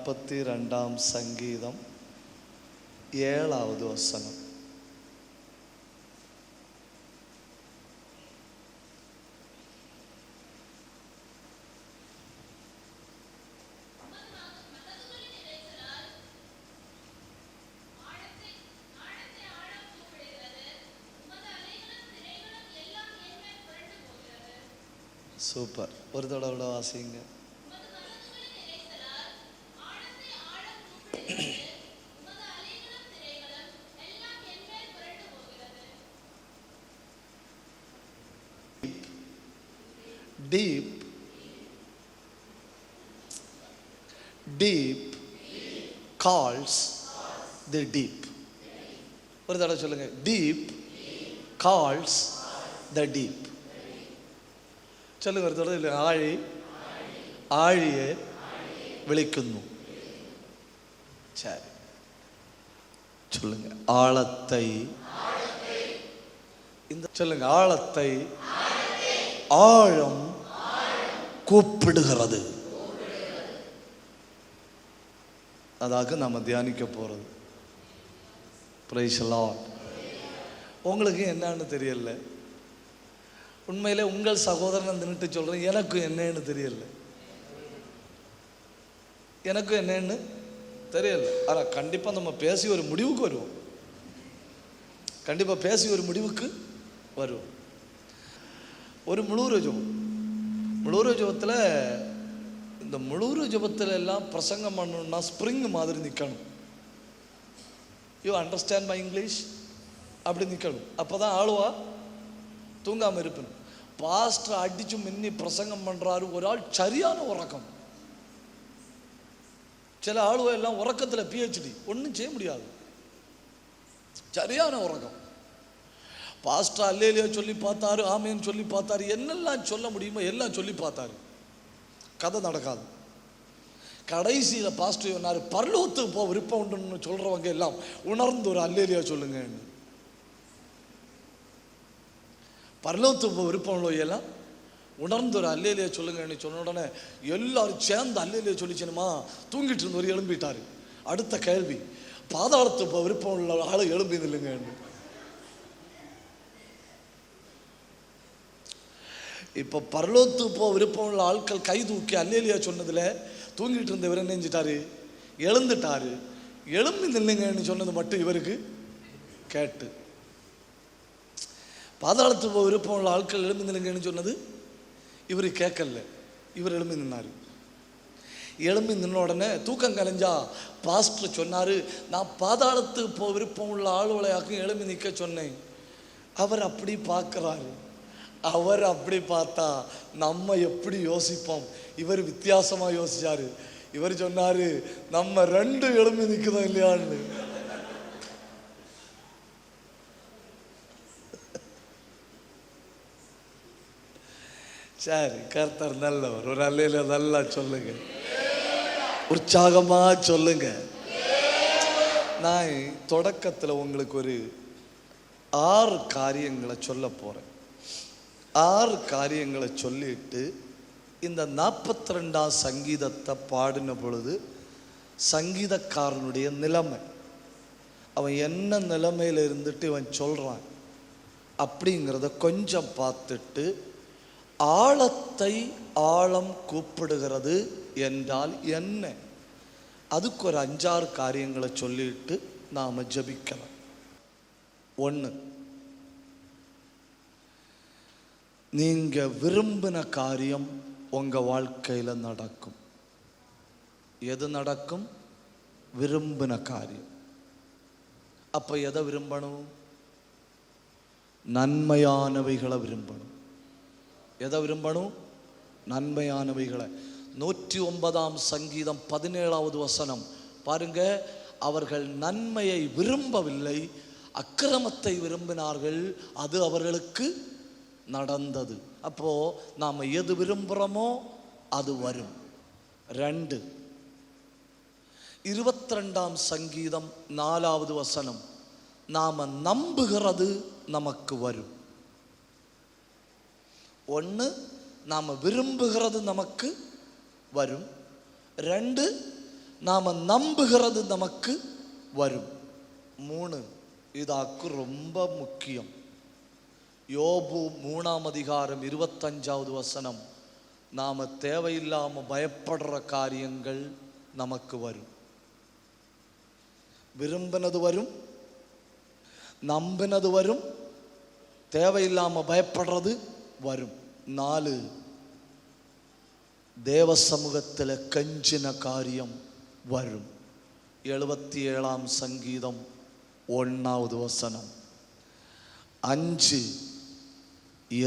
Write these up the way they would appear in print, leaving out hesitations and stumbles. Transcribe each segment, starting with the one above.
42 சங்கீதம் 7வது வசனம். சூப்பர். ஒரு தடவை வாசிங்க. Deep, deep calls the deep. ஒரு தடவை சொல்லுங்க. Deep calls the deep. சொல்லுங்க ஒரு தடவை. ஆழி ஆழிയെ விളിക്കുന്നു. சரி சொல்லுங்க. ஆழத்தை இந்த சொல்லுங்க. ஆழத்தை ஆழம் கூப்பிடுகிறது. அதாக நம்ம தியானிக்க போறது. Praise the Lord. உங்களுக்கு என்னன்னு தெரியல. உண்மையிலே உங்கள் சகோதரன் நின்றுட்டு சொல்றேன், எனக்கு என்னன்னு தெரியல. எனக்கும் என்னன்னு தெரியல. ஆனால் கண்டிப்பாக நம்ம பேசி ஒரு முடிவுக்கு வருவோம். கண்டிப்பாக பேசி ஒரு முடிவுக்கு வருவோம். ஒரு முழு ஜெபத்தில் இந்த முழு ஜெபத்தில் எல்லாம் பிரசங்கம் பண்ணணும்னா ஸ்ப்ரிங் மாதிரி நிற்கணும். You understand my English? அப்படி நிற்கணும். அப்போ தான் ஆளுவா தூங்காமல் இருப்பணும். பாஸ்டர் அடிச்சு மின்னி பிரசங்கம் பண்ணுறாரு, ஒரு ஆள் சரியான உறக்கம். சில ஆளுவா எல்லாம் உறக்கத்தில் PhD, ஒன்றும் செய்ய முடியாது, சரியான உறக்கம். பாஸ்டர் அல்லேலியா சொல்லி பார்த்தாரு, ஆமேன்னு சொல்லி பார்த்தாரு, என்னெல்லாம் சொல்ல முடியுமோ எல்லாம் சொல்லி பார்த்தாரு, கதை நடக்காது. கடைசியில் பாஸ்டர் சொன்னார், பரலோகத்துக்கு போ விருப்பம் உண்டுன்னு சொல்கிறவங்க எல்லாம் உணர்ந்து ஒரு அல்லேலியா சொல்லுங்க. பரலோகத்துக்கு போ விருப்பம் உள்ளவையெல்லாம் உணர்ந்து ஒரு அல்லேலியா சொல்லுங்கன்னு சொன்ன உடனே எல்லாரும் சேர்ந்து அல்லேலியா சொல்லிச்சனுமா தூங்கிட்டு இருந்தவர் எழும்பிட்டாரு. அடுத்த கேள்வி, பாதாளத்துக்கு போ விருப்பம் உள்ள ஆளு எழும்பிது இல்லைங்க. இப்போ பரலோகத்துக்கு போ விருப்பம் உள்ள ஆட்கள் கை தூக்கி அல்லேலியா சொன்னதுல தூங்கிட்டு இருந்தவர் என்ன செஞ்சிட்டாரு? எழுந்துட்டாரு. எழும்பி நில்லுங்கன்னு சொன்னது மட்டும் இவருக்கு கேட்டு, பாதாளத்துக்கு போ விருப்பம் உள்ள ஆட்கள் எழும்பி நில்லுங்கன்னு சொன்னது இவர் கேட்கல. இவர் எழும்பி நின்னாரு. எழும்பி நின்ன உடனே தூக்கம் கலைஞ்சா பாஸ்டர் சொன்னாரு, நான் பாதாளத்துக்கு போ விருப்பம் உள்ள ஆளுவளையாக்கும் எழும்பி நிற்க சொன்னேன். அவர் அப்படி பார்க்கிறாரு. அவர் அப்படி பார்த்தா நம்ம எப்படி யோசிப்போம்? இவர் வித்தியாசமா யோசிச்சாரு. இவர் சொன்னாரு, நம்ம ரெண்டு எழும்பி நிற்குதோம் இல்லையான்னு. சரி, கர்த்தர் நல்லவர். ஒரு அல்லேலூயா நல்லா சொல்லுங்க, உற்சாகமா சொல்லுங்க. நான் தொடக்கத்தில் உங்களுக்கு ஒரு 6 காரியங்களை சொல்ல போறேன். 6 காரியங்களை சொல்லிட்டு இந்த 42ஆம் சங்கீதத்தை பாடின பொழுது சங்கீதக்காரனுடைய நிலைமை, அவன் என்ன நிலைமையில் இருந்துட்டு இவன் சொல்றான் அப்படிங்கிறத கொஞ்சம் பார்த்துட்டு, ஆழத்தை ஆழம் கூப்பிடுகிறது என்றால் என்ன, அதுக்கு ஒரு 5-6 காரியங்களை சொல்லிட்டு நாம ஜெபிக்கலாம். 1, நீங்க விரும்பின காரியம் உங்க வாழ்க்கையில நடக்கும். எது நடக்கும்? விரும்பின காரியம். அப்ப எதை விரும்பணும்? நன்மையானவைகளை விரும்பணும். எதை விரும்பணும்? நன்மையானவைகளை. 109ஆம் சங்கீதம் 17வது வசனம் பாருங்க. அவர்கள் நன்மையை விரும்பவில்லை, அக்கிரமத்தை விரும்பினார்கள், அது அவர்களுக்கு நடந்தது. அப்போ நாம எது விரும்புகிறோமோ அது வரும். 2, 22ஆம் சங்கீதம் 4வது வசனம், நாம நம்புகிறது நமக்கு வரும். 1, நாம விரும்புகிறது நமக்கு வரும். 2, நாம நம்புகிறது நமக்கு வரும். 3, இதாக்கு ரொம்ப முக்கியம். யோபு 3:25 நாம தேவையில்லாம பயப்படுற காரியங்கள் நமக்கு வரும். விரும்பினது வரும், நம்பினது வரும், தேவையில்லாம பயப்படுறது வரும். 4, தேவ சமூகத்தில் கெஞ்சின காரியம் வரும். 77 சங்கீதம் 1. 5,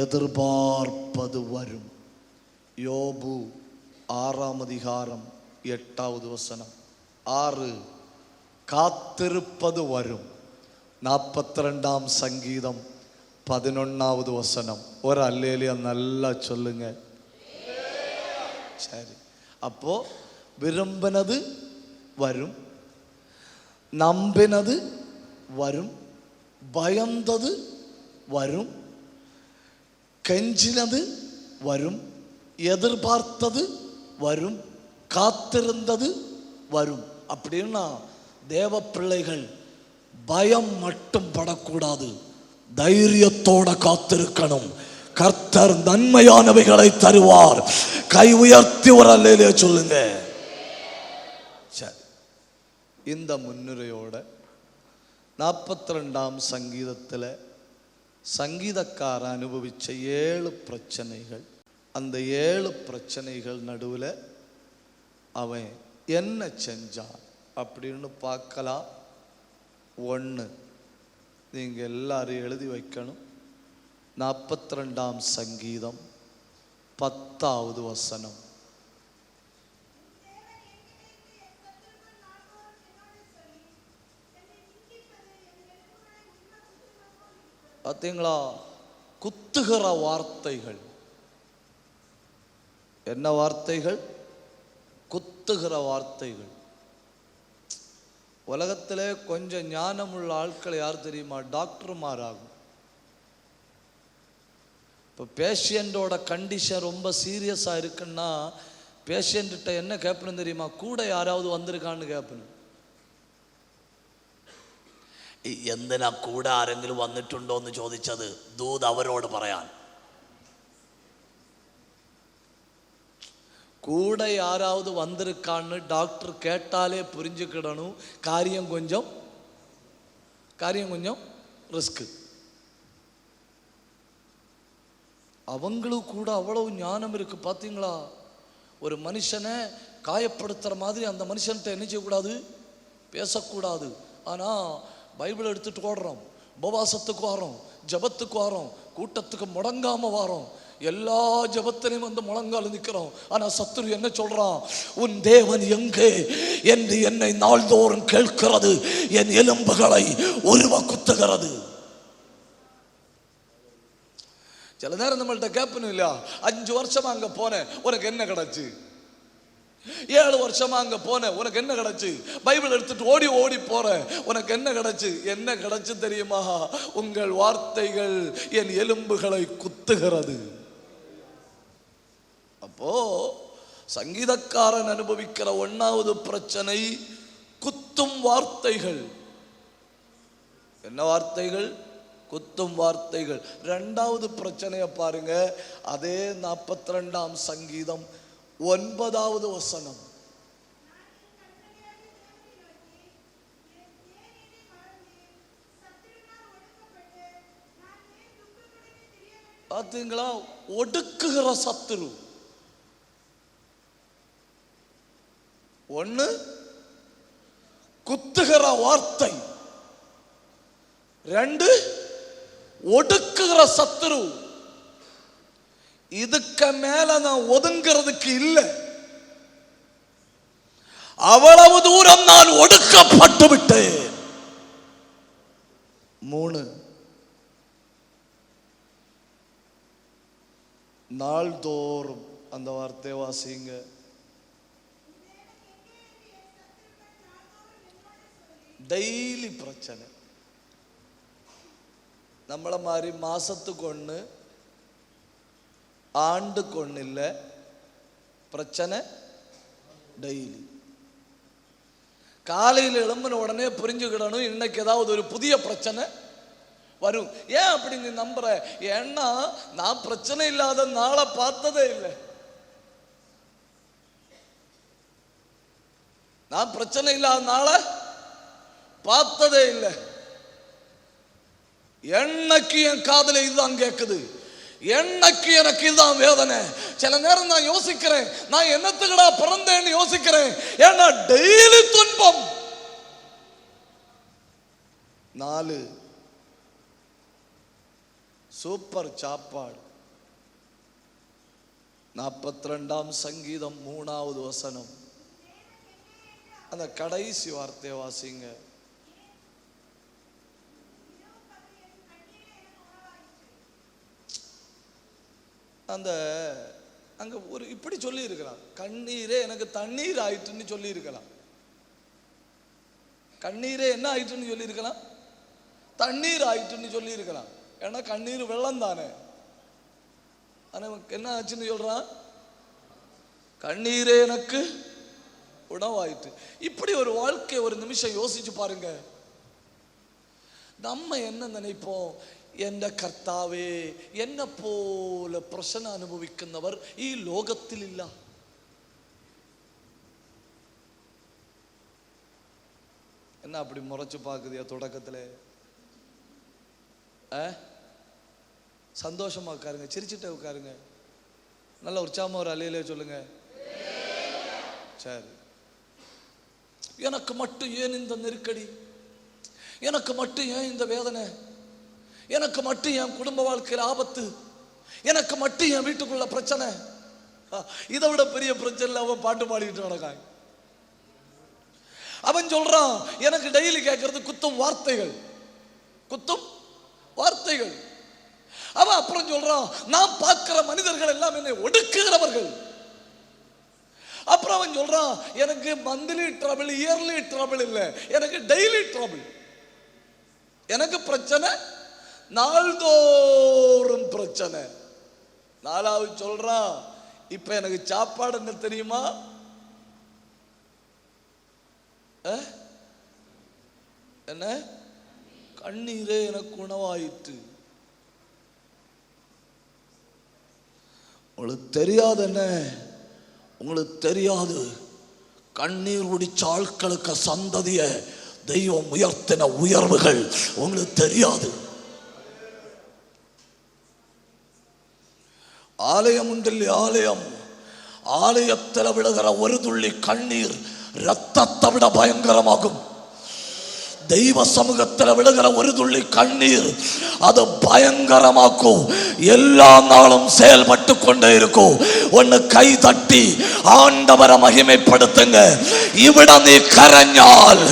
எதிர்பார்ப்பது வரும். யோபு 6:8. 6, காத்திருப்பது வரும். 42 சங்கீதம் 11. ஒரு அல்லேலியா நல்லா சொல்லுங்க. சரி, அப்போ விரும்பினது வரும், நம்பினது வரும், பயந்தது வரும், கெஞ்சினது வரும், எதிர்பார்த்தது வரும், காத்திருந்தது வரும். அப்படின்னா தேவ பிள்ளைகள் பயம் மட்டும் படக்கூடாது, தைரியத்தோட காத்திருக்கணும். கர்த்தர் நன்மையானவைகளை தருவார். கை உயர்த்தி ஒரு அல்லேலூயா சொல்லுங்க. சரி, இந்த முன்னுரையோட 42 சங்கீதத்தில் சங்கீதக்காரன் அனுபவிச்ச 7 பிரச்சனைகள், அந்த 7 பிரச்சனைகள் நடுவில் அவன் என்ன செஞ்சான் அப்படின்னு பார்க்கலாம். 1, நீங்கள் எல்லாரும் எழுதி வைக்கணும். 42 சங்கீதம் 10. பார்த்தீங்களா? குத்துகிற வார்த்தைகள். என்ன வார்த்தைகள்? குத்துகிற வார்த்தைகள். உலகத்திலே கொஞ்சம் ஞானமுள்ள ஆட்கள் யார் தெரியுமா? டாக்டர்மாராகும். இப்போ பேஷண்ட்டோட கண்டிஷன் ரொம்ப சீரியஸாக இருக்குன்னா பேஷண்ட்ட என்ன கேட்பணும் தெரியுமா? கூட யாராவது வந்திருக்கான்னு கேட்பணும். എന്തിനാ കൂടെ ആരെങ്കിലും വന്നിട്ടുണ്ടോ എന്ന് ചോദിച്ചത് ദൂത് അവരോട് പറയാൻ. கூட யாராவது வந்திருக்கான்னு டாக்டர் கேட்டாலே புரிஞ்சுக்கிடணும். காரியம் கொஞ்சம் ரிஸ்க்கு. அவங்களுக்கு கூட அவ்வளவு ஞானம் இருக்கு. பார்த்தீங்களா? ஒரு மனுஷனை காயப்படுத்துகிற மாதிரி அந்த மனுஷன்கிட்ட என்ன செய்யக்கூடாது? பேசக்கூடாது. ஆனால் பைபிள் எடுத்துட்டு ஓடுறோம், உபவாசத்துக்கு வரோம், ஜபத்துக்கு வரோம், கூட்டத்துக்கு முடங்காமல் வரோம், எல்லா ஜபத்திலையும் வந்து முழங்கால் நிற்கிறோம். ஆனால் சத்துரு என்ன சொல்றான்? உன் தேவன் எங்கே என்று என்னை நாள்தோறும் கேட்கிறது, என் எலும்புகளை உருவ குத்துகிறது. சில நேரம் நம்மள்கிட்ட கேட்பணும் இல்லையா? 5 வருஷமா அங்க போனேன், உனக்கு என்ன கிடைச்சு? 7 வருஷமா அங்க போனேன், உனக்கு என்ன கிடைச்சு? பைபிள் எடுத்துட்டு ஓடி ஓடி போறேன், உனக்கு என்ன கிடைச்சு? என்ன கிடைச்சு தெரியுமா? உங்கள் வார்த்தைகள் என் எலும்புகளை குத்துகிறது. அப்போ சங்கீதக்காரன் அனுபவிக்கிற 1வது பிரச்சனை குத்தும் வார்த்தைகள். என்ன வார்த்தைகள்? குத்தும் வார்த்தைகள். 2வது பிரச்சனையை பாருங்க. அதே 42 சங்கீதம் 9. பார்த்தீங்களா? ஒடுக்குகிற சத்துரு. 1, குத்துகிற வார்த்தை. 2, ஒடுக்குகிற சத்துரு. இதுக்கு மேல நான் ஒதுங்கிறதுக்கு இல்லை. அவ்வளவு தூரம் நான் ஒடுக்கப்பட்டு விட்டேன். 3, நாள்தோறும் அந்த வார்த்தை வாசிங்க. டெய்லி பிரச்சனை. நம்மளை மாதிரி மாசத்துக்கு ஒன்று, ஆண்டுக்கு ஒன்று இல்லை, பிரச்சனை டெய்லி. காலையில் எழும்பின உடனே புரிஞ்சுக்கிடணும் இன்னைக்கு ஏதாவது ஒரு புதிய பிரச்சனை வரும். ஏன் அப்படி நீ நம்புற? ஏன்னா நான் பிரச்சனை இல்லாத நாளை பார்த்ததே இல்லை. நான் பிரச்சனை இல்லாத நாளை பார்த்ததே இல்லை. என்னைக்கு என் காதுல இதுதான் கேட்குது, என்னைக்கு எனக்கு இதுதான் வேதனை. சில நேரம் நான் யோசிக்கிறேன், நான் என்னத்துக்குடா பிறந்தேன்னு யோசிக்கிறேன். ஏன்னா டெய்லி துன்பம். 4 சூப்பர் சாப்பாடு. 42ஆம் சங்கீதம் 3வது வசனம், அந்த கடைசி வார்த்தையை வாசிங்க. அந்த அங்க ஒரு இப்படி சொல்லி இருக்கலாம், கண்ணீரே எனக்கு தண்ணீர் ஆயிட்டுன்னு சொல்லி இருக்கலாம். கண்ணீரே என்ன ஆயிட்டுன்னு சொல்லி இருக்கலாம், தண்ணீர் ஆயிட்டுன்னு சொல்லி இருக்கலாம். ஏன்னா கண்ணீர் வெள்ளம் தானே. ஆனா என்ன ஆச்சுன்னு சொல்றான், கண்ணீரே எனக்கு உணவாயிட்டு. இப்படி ஒரு வாழ்க்கை ஒரு நிமிஷம் யோசிச்சு பாருங்க. நம்ம என்ன நினைப்போம், എന്റെ കർത്താവേ എന്നെ പോലെ പ്രശ്നം അനുഭവിക്കുന്നവർ ഈ ലോകത്തിലില്ല. என்ன அப்படி முறைச்சு பார்க்குதியா தொடக்கத்துல? சந்தோஷமா உட்காருங்க, சிரிச்சுட்டே உட்காருங்க, நல்ல உற்சாகமா ஒரு அலையிலே சொல்லுங்க. சரி, எனக்கு மட்டும் ஏன் இந்த நெருக்கடி, எனக்கு மட்டும் ஏன் இந்த வேதனை, எனக்கு மட்டும் என் குடும்ப வாழ்க்கையில் ஆபத்து, எனக்கு மட்டும் என் வீட்டுக்குள்ள பிரச்சனை. இதை விட பெரிய பிரச்சனை அவன் பாட்டு பாடிட்டு நடக்காங்க. அவன் சொல்றான், எனக்கு டெய்லி கேட்கறது குத்தும் வார்த்தைகள், குத்தும் வார்த்தைகள். அவன் அப்புறம் சொல்றான், நான் பார்க்கிற மனிதர்கள் எல்லாம் என்னை ஒடுக்குகிறவர்கள். அப்புறம் அவன் சொல்றான், எனக்கு மந்த்லி ட்ரபிள் இயர்லி ட்ரபிள் இல்லை, எனக்கு டெய்லி ட்ரபிள், எனக்கு பிரச்சனை நாள்தோறும் பிரச்சனை. 4வது சொல்றான், இப்ப எனக்கு சாப்பாடு என்ன தெரியுமா, என்ன, கண்ணீரே எனக்கு உணவாயிற்று. உங்களுக்கு தெரியாது, என்ன உங்களுக்கு தெரியாது, கண்ணீர் குடிச்ச ஆட்களுக்கு சந்ததிய தெய்வம் உயர்த்தின உயர்வுகள் உங்களுக்கு தெரியாது. ஆலயம் உண்டில்லை, ஆலயம், ஆலயத்தில் விழுகிற ஒரு துள்ளி கண்ணீர் ரத்தத்தை விட பயங்கரமாகும். தெய்வ சமூகத்தில் விழுகிற ஒரு துள்ளி கண்ணீர் அது பயங்கரமாக்கும். எல்லா நாளும் செயல்பட்டு கொண்டே இருக்கும். ஒன்னு கை தட்டி ஆண்டவரை மகிமைப்படுத்துங்க. இவிட நீ கரஞ்சால்,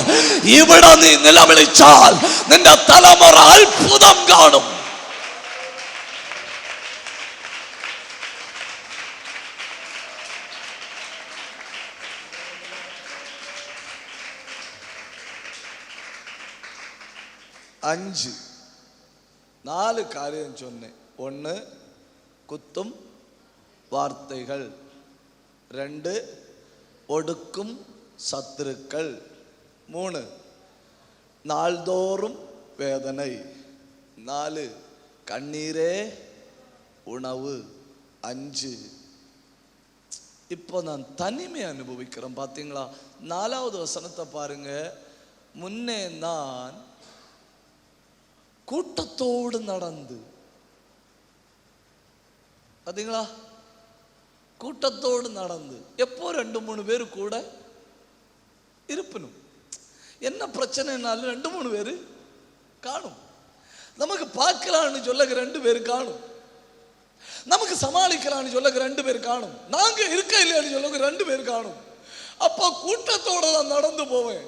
இவிட நீ நிலவிழிச்சால் நின்ற தலைமுறை அற்புதம் காணும். அஞ்சு 4 காரியம் சொன்னேன். 1 குத்தும் வார்த்தைகள், 2 ஒடுக்கும் சத்துருக்கள், 3 நாள்தோறும் வேதனை, 4 கண்ணீரே உணவு, 5 இப்போ நான் தனிமை அனுபவிக்கிறேன். பார்த்தீங்களா? 4வது வசனத்தை பாருங்க. முன்னே நான் கூட்டத்தோடு நடந்து, பார்த்தீங்களா? கூட்டத்தோடு நடந்து. எப்போ 2-3 பேர் கூட இருப்பணும். என்ன பிரச்சனைனாலும் 2-3 பேர் காணும். நமக்கு பார்க்கலான்னு சொல்ல 2 பேர் காணும். நமக்கு சமாளிக்கலான்னு சொல்ல 2 பேர் காணும். நாங்க இருக்க இல்லையான்னு சொல்ல 2 பேர் காணும். அப்போ கூட்டத்தோட நான் நடந்து போவேன்.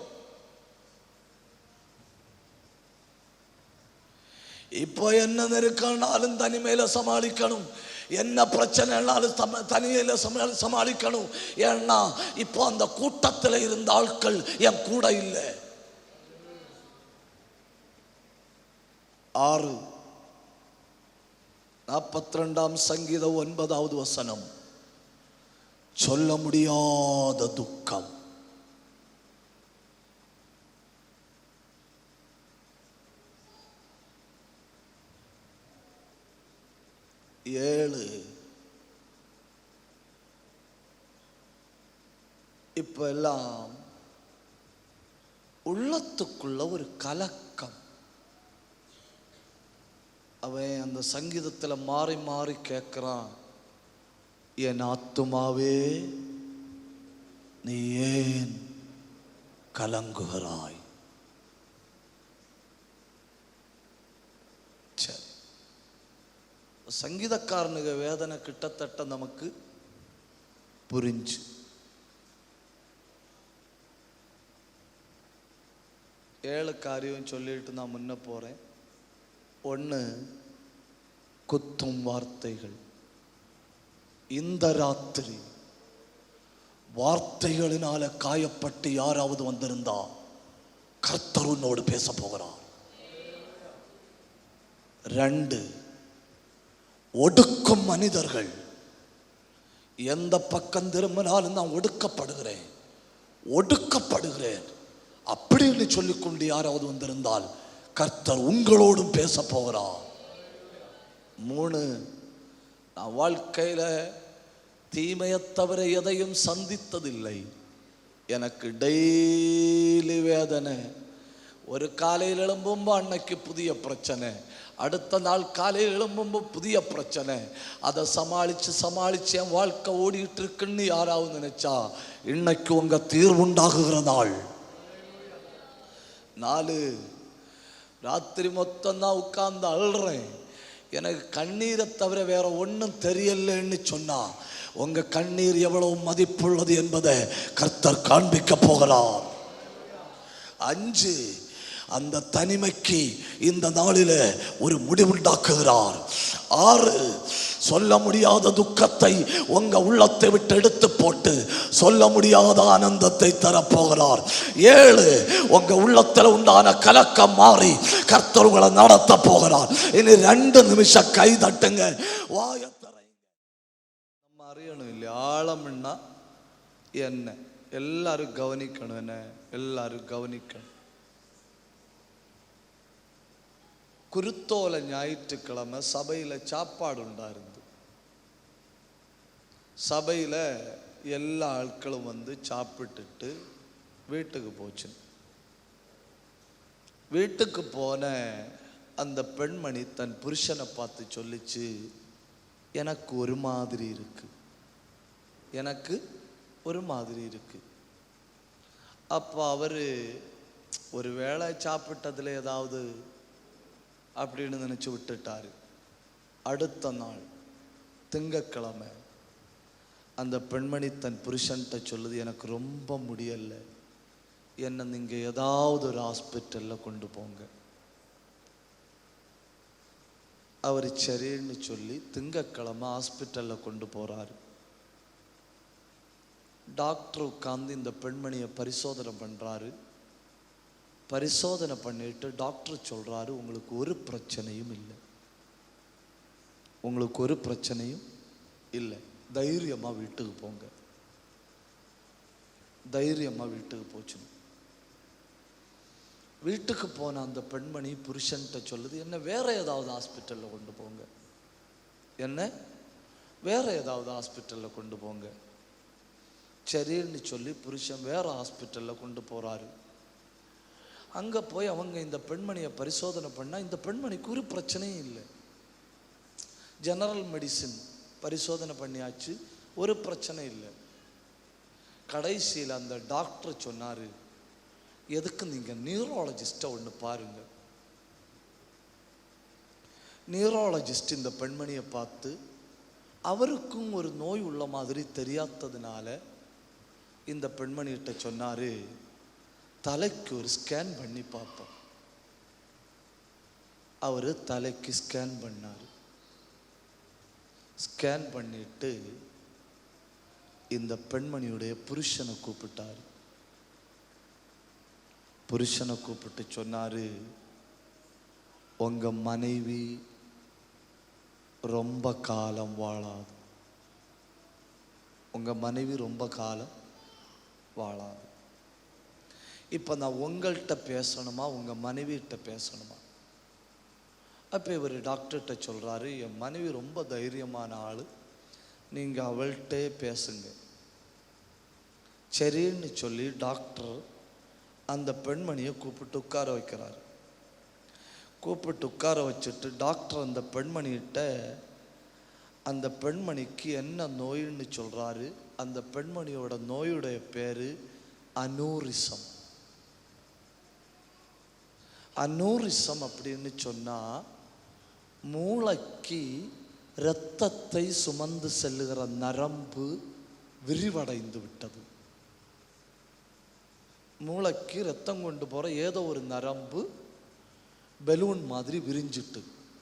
இப்போ என்ன நெருக்கனாலும் தனிமையில சமாளிக்கணும், என்ன பிரச்சனைனாலும் தனிமையில சமாளிக்கணும். ஏன்னா இப்போ அந்த கூட்டத்தில் இருந்த ஆட்கள் என் கூட இல்லை. 6 42ஆம் சங்கீதம் 9வது வசனம், சொல்ல முடியாத துக்கம். 7 இப்ப எல்லாம் உள்ளத்துக்குள்ள ஒரு கலக்கம். அவன் அந்த சங்கீதத்துல மாறி மாறி கேட்கிறான், என் ஆத்துமாவே நீ ஏன் கலங்குகிறாய்? சரி, சங்கீதக்காரனுக்கு வேதனை கிட்டத்தட்ட நமக்கு புரிஞ்சு. 7 காரியம் சொல்லிட்டு நான் முன்ன போறேன். 1, குத்தும் வார்த்தைகள். இந்த ராத்திரி வார்த்தைகளினால காயப்பட்டு யாராவது வந்திருந்தா கர்த்தர் உன்னோடு பேச போகிறார். 2, ஒடுக்கும் மனிதர்கள். எந்த பக்கம் திரும்பினாலும் நான் ஒடுக்கப்படுகிறேன் அப்படின்னு சொல்லிக்கொண்டு யாராவது வந்திருந்தால் கர்த்தர் உங்களோடும் பேச போகிறார். 3, நான் வாழ்க்கையில தீமையை தவிர எதையும் சந்தித்ததில்லை. எனக்கு டெய்லி வேதனை. ஒரு காலையில் எழும்பும்போது அன்னைக்கு புதிய பிரச்சனை, அடுத்த நாள் காலையில் எழும்பும்போது புதிய பிரச்சனை. அதை சமாளிச்சு என் வாழ்க்கை ஓடிட்டு இருக்குன்னு யாராவது நினைச்சா இன்னைக்கு உங்க தீர்வுண்டாகுகிற நாள். 4, ராத்திரி மொத்தம் தான் உட்கார்ந்து அழுறேன், எனக்கு கண்ணீரை தவிர வேற ஒன்றும் தெரியலன்னு சொன்னா உங்க கண்ணீர் எவ்வளவு மதிப்புள்ளது என்பதை கர்த்தர் காண்பிக்க போகிறார். 5, அந்த தனிமைக்கு இந்த நாளில் ஒரு முடிவுண்டாக்குகிறார். 6, சொல்ல முடியாத துக்கத்தை உங்க உள்ளத்தை விட்டு எடுத்து போட்டு சொல்ல முடியாத ஆனந்தத்தை தரப்போகிறார். 7, உங்க உள்ளத்தில் உண்டான கலக்கம் மாறி கர்த்தர் உங்களை நடத்த போகிறார். இனி 2 நிமிஷம் கை தட்டுங்க, வாயத்தரைங்க. நம்ம அறியணும் இல்லையா ஆழம்னா என்ன? எல்லாரும் கவனிக்கணும். என்ன? எல்லாரும் கவனிக்கணும். குருத்தோலை ஞாயிற்றுக்கிழமை சபையில் சாப்பாடு உண்டாயிருந்து. சபையில் எல்லா ஆட்களும் வந்து சாப்பிட்டுட்டு வீட்டுக்கு போச்சு. வீட்டுக்கு போன அந்த பெண்மணி தன் புருஷனை பார்த்து சொல்லிச்சு, எனக்கு ஒரு மாதிரி இருக்கு. அப்போ அவரு ஒரு வேளை சாப்பிட்டதுல ஏதாவது அப்படின்னு நினைச்சு விட்டுட்டாரு. அடுத்த நாள் திங்கட்கிழமை அந்த பெண்மணி தன் புருஷன்கிட்ட சொல்லுது, எனக்கு ரொம்ப முடியல, என்னை நீங்க ஏதாவது ஒரு ஹாஸ்பிட்டல்ல கொண்டு போங்க. அவர் சரின்னு சொல்லி திங்கட்கிழமை ஹாஸ்பிட்டல்ல கொண்டு போறாரு. டாக்டர் உட்கார்ந்து இந்த பெண்மணியை பரிசோதனை பண்றாரு. பரிசோதனை பண்ணிட்டு டாக்டர் சொல்றாரு, உங்களுக்கு ஒரு பிரச்சனையும் இல்லை, தைரியமா வீட்டுக்கு போங்க. தைரியமா வீட்டுக்கு போச்சு. வீட்டுக்கு போன அந்த பெண்மணி புருஷன்கிட்ட சொல்லுது, என்ன வேற ஏதாவது ஹாஸ்பிட்டல்ல கொண்டு போங்க. சரின்னு சொல்லி புருஷன் வேற ஹாஸ்பிட்டல்ல கொண்டு போறாரு. அங்க போய் அவங்க இந்த பெண்மணியை பரிசோதனை பண்ணா இந்த பெண்மணிக்கு ஒரு பிரச்சனையும் இல்லை. ஜெனரல் மெடிசின் பரிசோதனை பண்ணியாச்சு, ஒரு பிரச்சனை இல்லை. கடைசியில் அந்த டாக்டர் சொன்னாரு, எதுக்கு நீங்க நியூரோலஜிஸ்ட ஒன்று பாருங்க. நியூரோலஜிஸ்ட் இந்த பெண்மணியை பார்த்து அவருக்கும் ஒரு நோய் உள்ள மாதிரி தெரியாததுனால இந்த பெண்மணிகிட்ட சொன்னாரு, தலைக்கு ஒரு ஸ்கேன் பண்ணி பார்ப்போம். அவரு தலைக்கு ஸ்கேன் பண்ணாரு. ஸ்கேன் பண்ணிட்டு இந்த பெண்மணியுடைய புருஷனை கூப்பிட்டாரு. புருஷனை கூப்பிட்டு சொன்னாரு, உங்க மனைவி ரொம்ப காலம் வாழாது. இப்போ நான் உங்கள்கிட்ட பேசணுமா உங்க மனைவிகிட்ட பேசணுமா? அப்போ இவர் டாக்டர்கிட்ட சொல்கிறாரு, என் மனைவி ரொம்ப தைரியமான ஆள், நீங்கள் அவள்கிட்டே பேசுங்க. சரின்னு சொல்லி டாக்டர் அந்த பெண்மணியை கூப்பிட்டு உட்கார வைக்கிறார். கூப்பிட்டு உட்கார வச்சுட்டு டாக்டர் அந்த பெண்மணிகிட்ட அந்த பெண்மணிக்கு என்ன நோயின்னு சொல்கிறாரு. அந்த பெண்மணியோட நோயுடைய பேர் அனூரிசம். அனூரிசம் அப்படின்னு சொன்னால் மூளைக்கு இரத்தத்தை சுமந்து செல்லுகிற நரம்பு விரிவடைந்து விட்டது. மூளைக்கு ரத்தம் கொண்டு போகிற ஏதோ ஒரு நரம்பு பெலூன் மாதிரி விரிஞ்சிட்டு,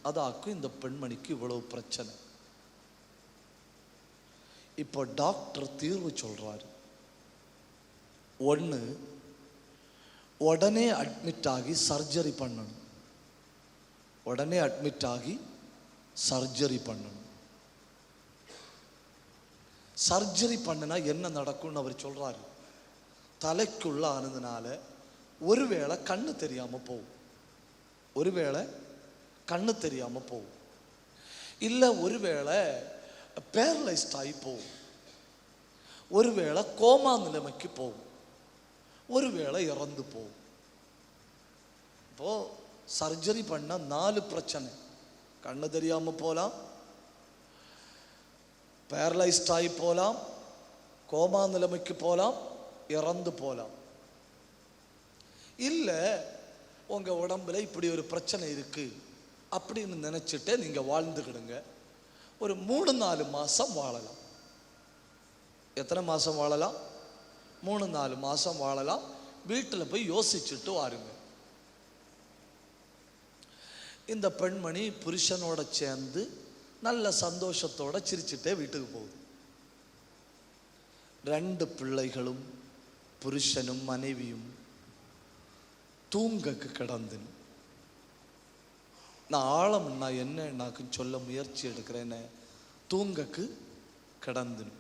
அதாக்கும் இந்த பெண்மணிக்கு இவ்வளவு பிரச்சனை. இப்போ டாக்டர் தீர்வு சொல்றாரு. ஒன்று, உடனே அட்மிட் ஆகி சர்ஜரி பண்ணணும். உடனே அட்மிட் ஆகி சர்ஜரி பண்ணணும். சர்ஜரி பண்ணினா என்ன நடக்கும்னு அவர் சொல்றாரு. தலைக்குள்ள ஆனதுனால ஒருவேளை கண்ணு தெரியாம போகும், ஒருவேளை கண்ணு தெரியாம போகும், இல்லை ஒருவேளை பேரலைஸ்ட் ஆகி போகும், ஒருவேளை கோமா நிலைமைக்கு போகும், ஒருவேளை இறந்து போகும். இப்போ சர்ஜரி பண்ண 4 பிரச்சனை. கண்ணு தெரியாம போகலாம், பேரலைஸ்ட் ஆகி போகலாம், கோமா நிலைமைக்கு போகலாம், இறந்து போகலாம். இல்லை உங்க உடம்புல இப்படி ஒரு பிரச்சனை இருக்கு அப்படின்னு நினைச்சிட்டு நீங்க வாழ்ந்துக்கிடுங்க. ஒரு 3-4 மாசம் வாழலாம். எத்தனை மாசம் வாழலாம்? 3-4 மாசம் வாழலாம். வீட்டில் போய் யோசிச்சுட்டு வாருங்க. இந்த பெண்மணி புருஷனோட சேர்ந்து நல்ல சந்தோஷத்தோட சிரிச்சுட்டே வீட்டுக்கு போகுது. 2 பிள்ளைகளும் புருஷனும் மனைவியும் தூங்கக்கு கிடந்துன்னு. நான் ஆழம்னா என்னன்னாக்கு சொல்ல முயற்சி எடுக்கிறேன்னு. தூங்கக்கு கிடந்துன்னு.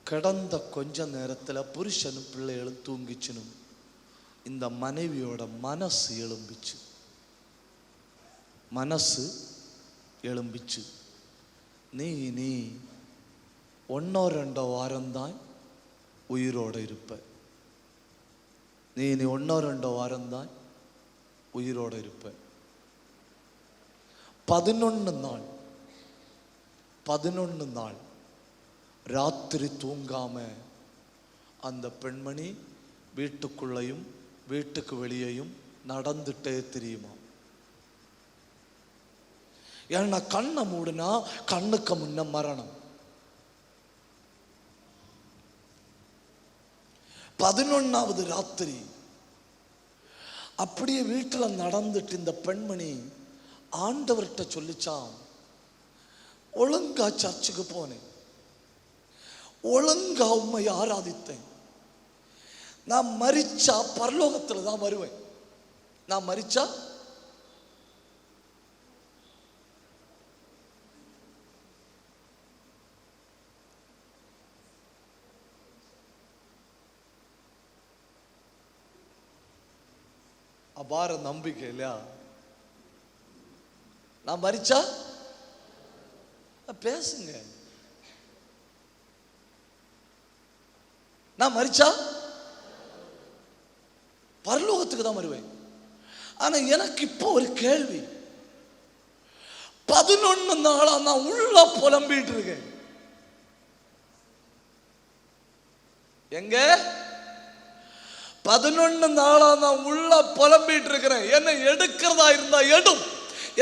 கிடந்த கொஞ்ச நேரத்தில் புருஷனும் பிள்ளைகளும் தூங்கிச்சுனும் இந்த மனைவியோட மனசு எழும்பிச்சு. மனசு எழும்பிச்சு. நீ 1-2 வாரம்தான் உயிரோடு இருப்ப. நீ 1-2 வாரம்தான் உயிரோடு இருப்ப. 11 நாள் ராத்திரி தூங்காம அந்த பெண்மணி வீட்டுக்குள்ளையும் வீட்டுக்கு வெளியேயும் நடந்துட்டே தெரியுமா. ஏன்னா கண்ணை மூடுனா கண்ணுக்கு முன்ன மரணம். 11வது ராத்திரி அப்படியே வீட்டில் நடந்துட்டு இந்த பெண்மணி ஆண்டவர்கிட்ட சொல்லிச்சான், ஒழுங்கா சர்ச்சுக்கு போனேன், ஒழுங்கா உம்மை ஆராதித்தேன், நான் மரிச்சா பரலோகத்தில் தான் வருவேன், நான் மரிச்சா அபார நம்பிக்கை இல்லையா. நான் மரிச்சா பேசுங்க, நான் மரிச்சா பரலோகத்துக்கு தான் வருவேன். ஆனா எனக்கு இப்போ ஒரு கேள்வி. 11 நாளா நான் உள்ள புலம்பிட்டு இருக்கேன். எங்க 11 நாளா நான் உள்ள புலம்பிட்டு இருக்கிறேன். என்னை எடுக்கிறதா இருந்தா எடும்,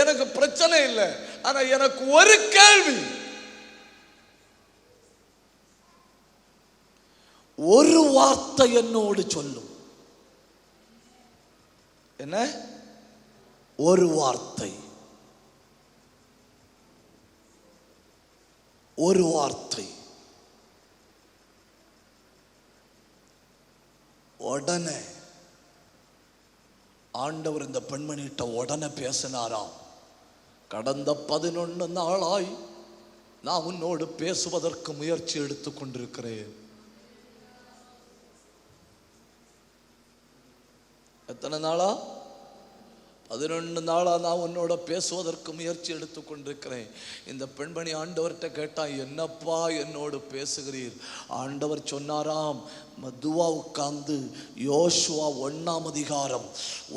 எனக்கு பிரச்சனை இல்லை. ஆனா எனக்கு ஒரு கேள்வி, ஒரு வார்த்தை என்னோடு சொல்லும். என்ன? ஒரு வார்த்தை, ஒரு வார்த்தை. உடனே ஆண்டவர் இந்த பெண்மணிகிட்ட உடனே பேசினாராம். கடந்த 11 நாளாய் நான் உன்னோடு பேசுவதற்கு முயற்சி எடுத்துக் கொண்டிருக்கிறேன். எத்தனை நாளா? 11 நாளாக நான் உன்னோட பேசுவதற்கு முயற்சி எடுத்து கொண்டிருக்கிறேன். இந்த பெண்மணி ஆண்டவர்கிட்ட கேட்டா, என்னப்பா என்னோடு பேசுகிறீர்? ஆண்டவர் சொன்னாராம், மதுவா உட்கார்ந்து யோசுவா 1ஆம் அதிகாரம்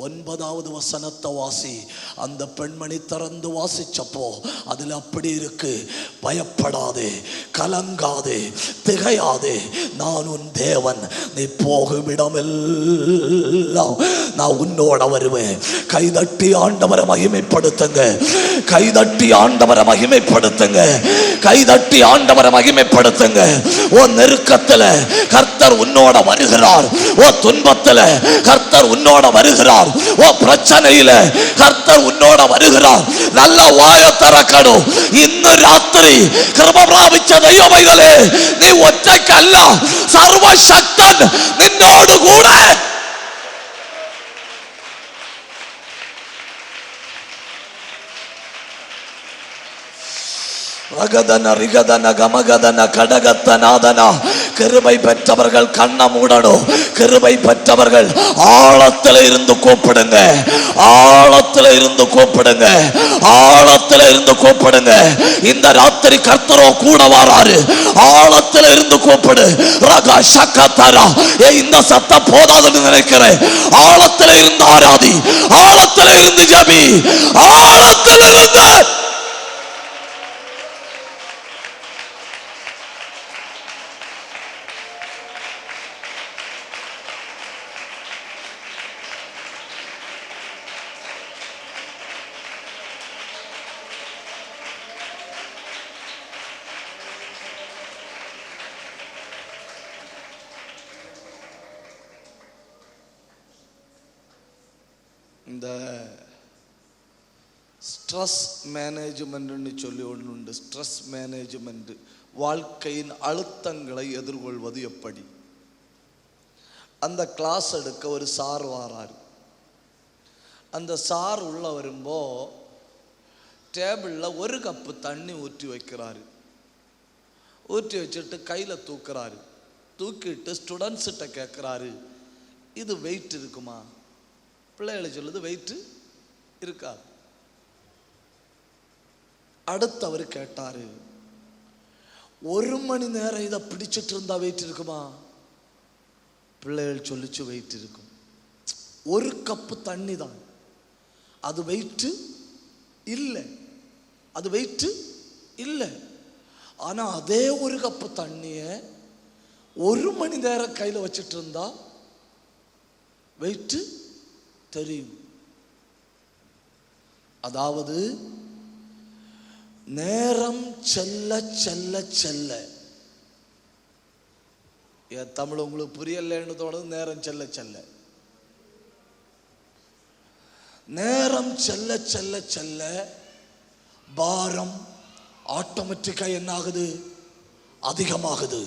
9வது வசனத்தை வாசி. அந்த பெண்மணி திறந்து வாசிச்சப்போ அதில் அப்படி இருக்கு, பயப்படாதே, கலங்காதே, திகையாதே, நான் உன் தேவன், நீ போகும் இடமெல்லாம் நான் உன்னோட வருவேன். கைதட்டி ஆண்டவரை மகிமைப்படுத்துங்க, கைதட்டி ஆண்டவரை மகிமைப்படுத்துங்க, கைதட்டி ஆண்டவரை மகிமைப்படுத்துங்க. ஓ நெருக்கத்தில் கர்த்தர் உன்னோட வருகிறார், ஓ துன்பத்தில் கர்த்தர் உன்னோட வருகிறார், ஓ பிரச்சனையில கர்த்தர் உன்னோட வருகிறார். நல்ல வாய திறக்கணும். இന്ന് രാത്രി കൃപ പ്രാപിച്ച ദൈവമൈതലേ, നീ ഒറ്റയ്ക്കല്ല, സർവശക്തൻ നിന്നോട് കൂടെ. கிருபை பெற்றவர்கள் கண்ணை மூடணும். கிருபை பெற்றவர்கள் ஆழத்தில் இருந்து கூப்பிடுங்க, ஆழத்தில் இருந்து கூப்பிடுங்க, ஆழத்தில் இருந்து கூப்பிடுங்க. இந்த ராத்திரி கர்த்தரோ கூட வராரு. ஆழத்தில் இருந்து கூப்பிடு. இந்த சத்தம் போதாதுன்னு நினைக்கிறேன். ஆழத்தில் இருந்து ஆராதி, ஆழத்தில் இருந்து ஜபி, ஆழத்தில் இருந்து. இந்த ஸ்ட்ரெஸ் மேனேஜ்மெண்ட்னு சொல்லி ஒன்று உண்டு. ஸ்ட்ரெஸ் மேனேஜ்மெண்ட், வாழ்க்கையின் அழுத்தங்களை எதிர்கொள்வது எப்படி. அந்த கிளாஸ் எடுக்க ஒரு சார் வாராரு. அந்த சார் உள்ள வரும்போ டேபிளில் 1 கப்பு தண்ணி ஊற்றி வைக்கிறாரு. ஊற்றி வச்சுட்டு கையில் தூக்குறாரு. தூக்கிட்டு ஸ்டூடெண்ட்ஸ்கிட்ட கேட்குறாரு, இது வெயிட் இருக்குமா? பிள்ளைகளை சொல்லுது வெயிட்டு இருக்காது. அடுத்தவர் கேட்டாரு, 1 மணி நேரம் இதை பிடிச்சிட்டு இருந்தா வெயிட் இருக்குமா? பிள்ளைகள் சொல்லிச்சு வெயிட் இருக்கும். 1 கப்பு தண்ணி தான், அது வெயிட்டு இல்லை, அது வெயிட்டு இல்லை. ஆனா அதே 1 கப்பு தண்ணிய 1 மணி நேரம் கையில வச்சிட்டு இருந்தா வெயிட்டு தெரியும். அதாவது நேரம் செல்ல செல்ல செல்ல, என் தமிழ் உங்களுக்கு புரியலன்னு தோணுது. நேரம் செல்ல செல்ல, நேரம் செல்ல செல்ல செல்ல பாரம் ஆட்டோமேட்டிக்கா என்ன ஆகுது? அதிகமாகுது.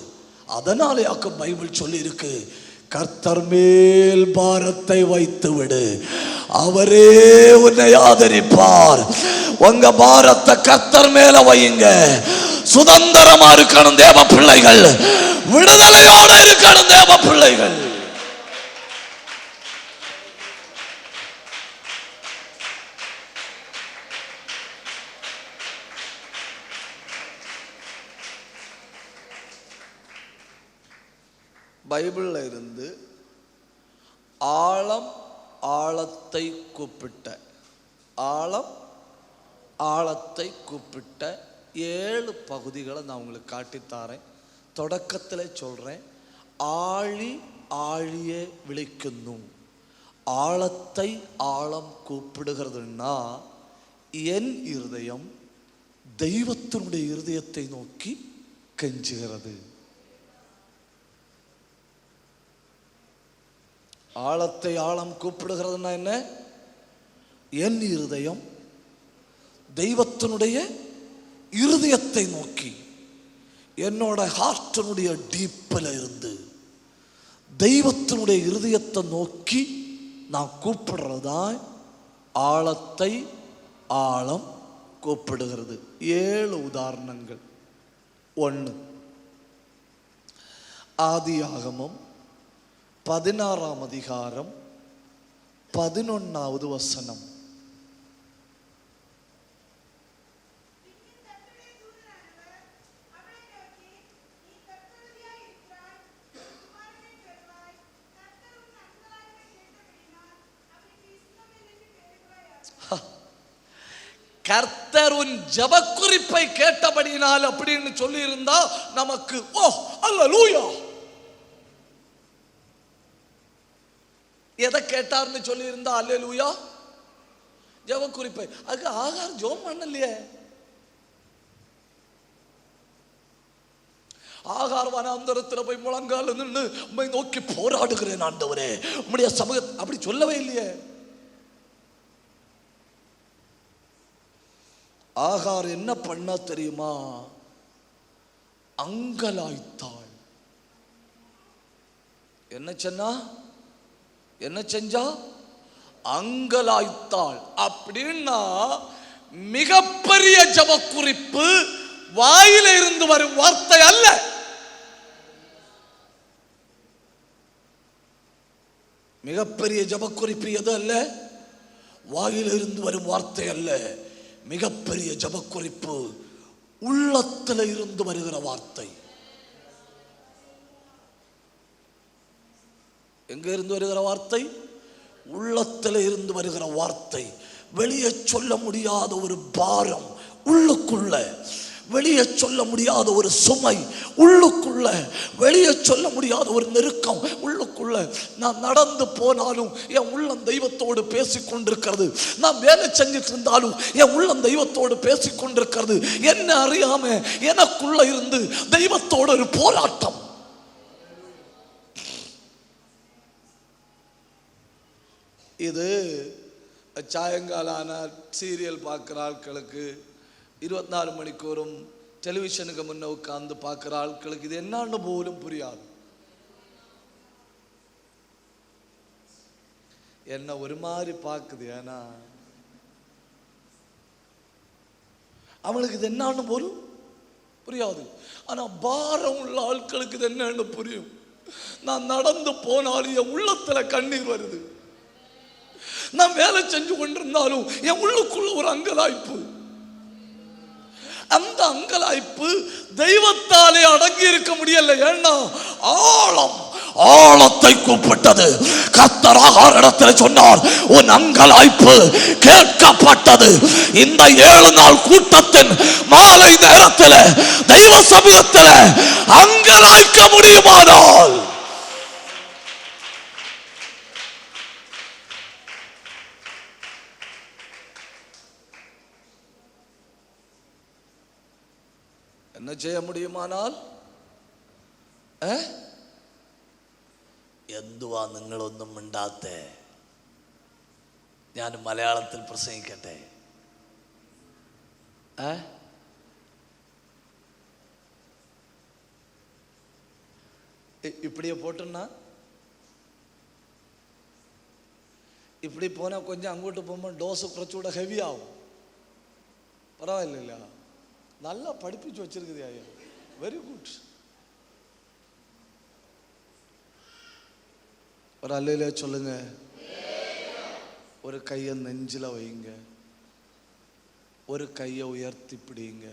அதனாலே பைபிள் சொல்லி இருக்கு, கர்த்தர் மேல் பாரத்தை வைத்து விடு, அவரே உன்னை ஆதரிப்பார். உங்க பாரத்தை கர்த்தர் மேல வையுங்க. சுதந்திரமா இருக்கணும் தேவ பிள்ளைகள், விடுதலையோட இருக்கணும் தேவ பிள்ளைகள். பைபிள்ல இருந்து ஆழம் ஆழத்தை கூப்பிட்ட, ஆழம் ஆழத்தை கூப்பிட்ட 7 பகுதிகளை நான் உங்களுக்கு காட்டித்தாரேன். தொடக்கத்தில் சொல்றேன், ஆழி ஆழியே விളിക്കുന്നു. ஆழத்தை ஆழம் கூப்பிடுகிறதுன்னா, என் இருதயம் தெய்வத்தினுடைய இருதயத்தை நோக்கி கெஞ்சுகிறது. ஆழத்தை ஆழம் கூப்பிடுகிறதுனா என்ன? என் இருதயம் தெய்வத்தினுடைய இருதயத்தை நோக்கி, என்னோட ஹார்ட்டினுடைய டீப்பில் இருந்து தெய்வத்தினுடைய இருதயத்தை நோக்கி நான் கூப்பிடுறதா ஆழத்தை ஆழம் கூப்பிடுகிறது. 7 உதாரணங்கள். 1, ஆதியாகமம் 16ஆம் அதிகாரம் 11வது வசனம். கர்த்தர் உன் ஜெபக்குறிப்பை கேட்டபடியினால் அப்படின்னு சொல்லி இருந்தா நமக்கு ஓ அல்லேலூயா. எதை கேட்டார்னு சொல்லி இருந்தா அல்லேலூயா? ஜெபக்குறிப்பை. அதுக்கு ஆகார் ஜெபம் பண்ணலையே. ஆகார் வனாந்தரத்தில் போய் முழங்கால நின்று உம்மை நோக்கி போராடுகிறேன் ஆண்டவரே, உம்முடைய சமூக அப்படி சொல்லவே இல்லையே. ஆகார் என்ன பண்ணா தெரியுமா? அங்கலாய்த்தாள். என்ன செஞ்சா? அங்கலாய்த்தாள். அப்படின்னா மிகப்பெரிய ஜெபக்குறிப்பு வாயில இருந்து வரும் வார்த்தை அல்ல. மிகப்பெரிய ஜெபக்குறிப்பு எது அல்ல? வாயில இருந்து வரும் வார்த்தை அல்ல. மிகப்பெரிய ஜெபக்குறிப்பு உள்ளத்துல இருந்து வருகிற வார்த்தை. எங்க இருந்து வருகிற வார்த்தை? உள்ளத்துல இருந்து வருகிற வார்த்தை. வெளியே சொல்ல முடியாத ஒரு பாரம் உள்ளுக்குள்ள, வெளியே சொல்ல முடியாத ஒரு சுமை உள்ளுக்குள்ள, வெளியே சொல்ல முடியாத ஒரு நெருக்கம் உள்ளுக்குள்ள. நான் நடந்து போனாலும் என் உள்ளம் தெய்வத்தோடு பேசிக்கொண்டிருக்கிறது. நான் வேலை செஞ்சிட்டு இருந்தாலும் என் உள்ளம் தெய்வத்தோடு பேசிக்கொண்டிருக்கிறது. என்ன அறியாம எனக்குள்ள இருந்து தெய்வத்தோடு ஒரு போராட்டம். இது சாயங்காலான சீரியல் பார்க்குற ஆட்களுக்கு, 24 மணிக்கூறும் டெலிவிஷனுக்கு முன்ன உட்கார்ந்து பார்க்குற ஆட்களுக்கு இது என்னன்னு போலும் புரியாது. என்ன ஒரு மாதிரி பார்க்குது. ஏன்னா அவங்களுக்கு இது என்னன்னு போலும் புரியாது. ஆனா பாரம் உள்ள ஆட்களுக்கு இது என்னன்னு புரியும். நான் நடந்து போனாலும் என் உள்ளத்துல கண்ணீர் வருது. நான் வேலை செஞ்சு கொண்டிருந்தாலும் என் உள்ளுக்குள்ள ஒரு அங்கலாய்ப்பு. அந்த அங்கலாய்ப்பு தெய்வத்தாலே அடங்கி இருக்க முடியல. ஏன்னா ஆழத்தை கூப்பிட்டது. கர்த்தர் ஆகாரிடத்தில் சொன்னார், உன் அங்கலாய்ப்பு கேட்கப்பட்டது. இந்த 7 நாள் கூட்டத்தின் மாலை நேரத்தில் தெய்வ சமூகத்தில் அங்கலாய்க்க முடியுமானால் என்ன செய்ய முடியுமானால் എന്തുവാ നിങ്ങളൊന്നും മിണ്ടാത്തെ? ഞാൻ മലയാളത്തിൽ പ്രസംഗിക്കട്ടെ. இப்படியே போட்டோன்னா இப்படி போனா கொஞ்சம் அங்கோட்டு போகும்போது டோஸ் குறைச்சூட ஹெவி ஆகும். பரவாயில்ல, நல்லா படிப்பிச்சு வச்சிருக்குது ஐயா. Very good. ஒரு அல்லேலூயா சொல்லுங்க. ஒரு கையை நெஞ்சில வைங்க, ஒரு கையை உயர்த்தி பிடிங்க.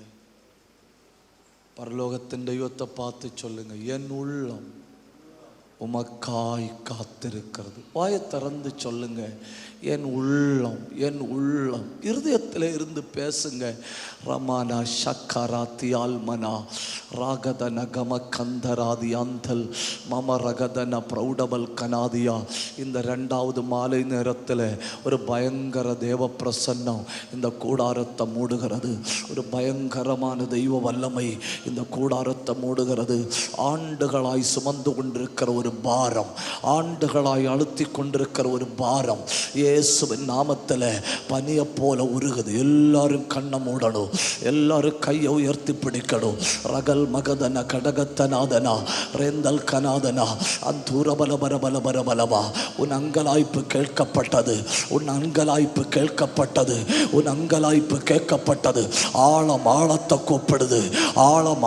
பரலோகத்தின் தெய்வத்தை பார்த்து சொல்லுங்க, என் உள்ளம் உமக்காய் காத்திருக்கிறது. வாயை திறந்து சொல்லுங்க, என் உள்ளம், என் உள்ளம். இருதயத்தில் இருந்து பேசுங்க. ரமானா ஷக்கராத்தி ஆல்மனா ராகதன கம கந்தராதி அந்தல் மம ரகதன பிரௌடபல் கனாதியா. இந்த 2வது மாலை நேரத்தில் ஒரு பயங்கர தேவ பிரசன்னம் இந்த கூடாரத்தை மூடுகிறது. ஒரு பயங்கரமான தெய்வ வல்லமை இந்த கூடாரத்தை மூடுகிறது. ஆண்டுகளாய் சுமந்து கொண்டிருக்கிற ஒரு பாரம், ஆண்டுகளாய் அழுத்தி கொண்டிருக்கிற ஒரு பாரம் இயேசுவின் நாமத்தில் பனியை போல உருகுது. எல்லாரும் கண்ணை மூடணும், எல்லாரும் கையை உயர்த்தி பிடிக்கணும். ரகல் மகதன கடகத்தனாதனா ரேந்தல் கனாதனா அந்தூரபல பரபல பரபலவா. உன் அங்கலாய்ப்பு கேட்கப்பட்டது, உன் அங்கலாய்ப்பு கேட்கப்பட்டது, உன் அங்கலாய்ப்பு கேட்கப்பட்டது. ஆழத்தை கூப்பிடுது,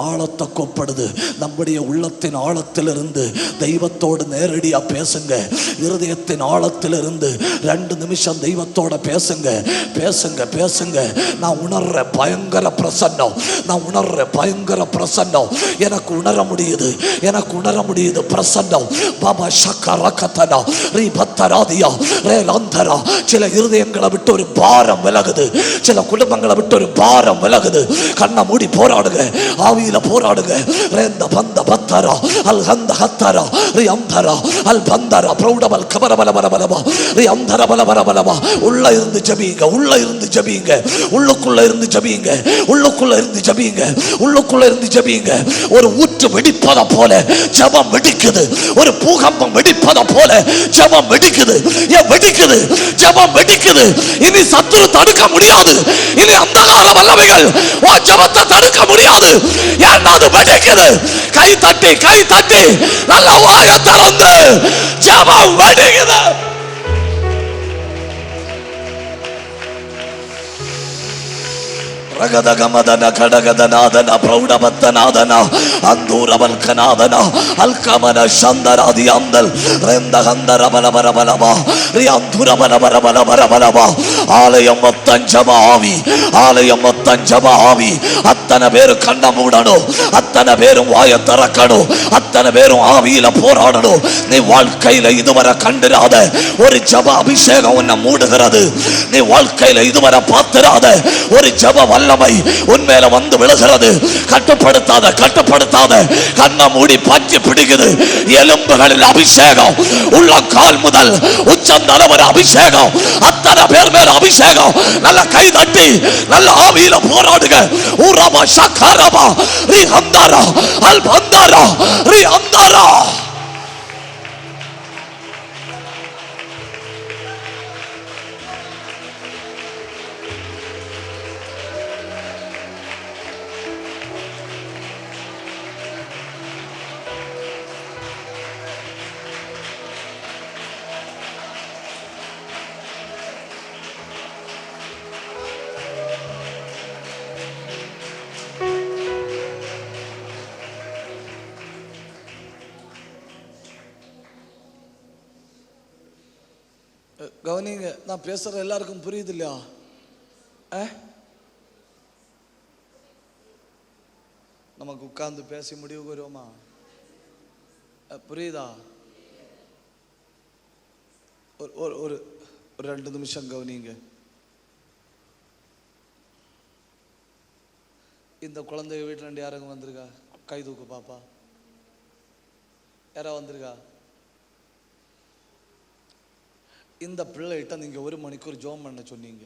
ஆழத்தை கூப்பிடுது. நம்முடைய உள்ளத்தின் ஆழத்திலிருந்து தெய்வத்தோடு நேரடியா பேசுங்க. இருதயத்தின் ஆழத்திலிருந்து 2 நிமிஷம் தெய்வத்தோட பேசுங்க, பேசுங்க, பேசுங்க. பேசுங்க. நான் உணர்றேன் பயங்கர பிரசன்னம், நான் உணர்றேன் பயங்கர பிரசன்னம். எனக்கு உணர முடியுது, எனக்கு உணர முடியுது பிரசன்னம். பாபா ஷக்கர கத்தனா ரீ பத்தராதியா ரே லந்தரா. சில இருதயங்களை விட்டு ஒரு பாரம் விலகுது, சில குடும்பங்களை விட்டு ஒரு பாரம் விலகுது. கண்ணை மூடி போராடுங்க, ஆவியில போராடுங்க. ரேந்த பந்த பத்தரா அல் ஹந்த ஹத்தரா ரீ அந்தரா அல் பந்தரா பிரௌடபல் கபர பல பல பலபா ரீ அந்தர பல பல பலபா. உள்ள இருந்து ஜபிங்க, உள்ள இருந்து ஜபிங்க, உள்ளுக்குள்ள இருந்து ஜபிங்க, உள்ளுக்குள்ள இருந்து ஜபிங்க, உள்ளுக்குள்ள இருந்து ஜபிங்க. ஒரு ஊற்று வெடிப்பத போல ஜபம் வெடிக்குது, ஒரு பூகம்பம் வெடிப்பத போல ஜபம் வெடிக்குது. ஏன் வெடிக்குது? ஜபம் வெடிக்குது. இனி சத்துரு தடுக்க முடியாது, இனி அந்த கால வல்லமைகள் உன் ஜபத்தை தடுக்க முடியாது. ஏன்னா அது வெடிக்குது. கை தட்டி கை தட்டி நல்ல வாயை திறந்து ஜபம் வெடிக்குது. ரகதகமதன கடகதநாதன பிரௌடபத்தநாதன அந்தூரவல்கநாதன அல்கமன சந்தராதி அந்தல் ரெந்தகந்தர பலபரபலபா ரியாந்துரபலபரபலபரபலபா. ஆலயம் மொத்தம் ஜபாவி, ஆலயம் மொத்தம் ஜபாவி. அத்தனை பேரு கண்ண மூடணும், அத்தனை பேரும் வாய திறக்கணும், அத்தனை பேரும் ஆவியில போராடணும். நீ வாழ்க்கையில இதுவரை கண்டிராத ஒரு ஜப அபிஷேகம் உன்னை மூடுகிறது. நீ வாழ்க்கையில இதுவரை பார்த்திராத ஒரு ஜப வல்லமை உன்மேல வந்து விழுகிறது. கட்டுப்படுத்தாத கட்டுப்படுத்தாத, கண்ணை மூடி பற்றி பிடிக்குது. எலும்புகளில் அபிஷேகம், உள்ள கால் முதல் உச்சந்தல வரை அபிஷேகம், அத்தனை பேர் மேல அபிஷேகம். நல்ல கை தட்டி நல்ல ஆவியில போராடுங்க. ஊரபா ஷக்கரபா ரீ ஹந்தரா அல் பந்தரா ரீ அந்தரா. கவனிங்க, நான் பேசுற எல்லாருக்கும் புரியுது இல்லையா? நமக்கு உட்கார்ந்து பேசி முடிவுக்கு வருவோமா? புரியுதா? ஒரு ஒரு 2 நிமிஷம் கவனிங்க. இந்த குழந்தை வீட்டில் யாருங்க வந்திருக்கா? கை தூக்கு பாப்பா. யாரா வந்திருக்கா? இந்த பிள்ளைகிட்ட நீங்க 1 மணிக்கூர் ஜெபம் பண்ண சொன்னீங்க,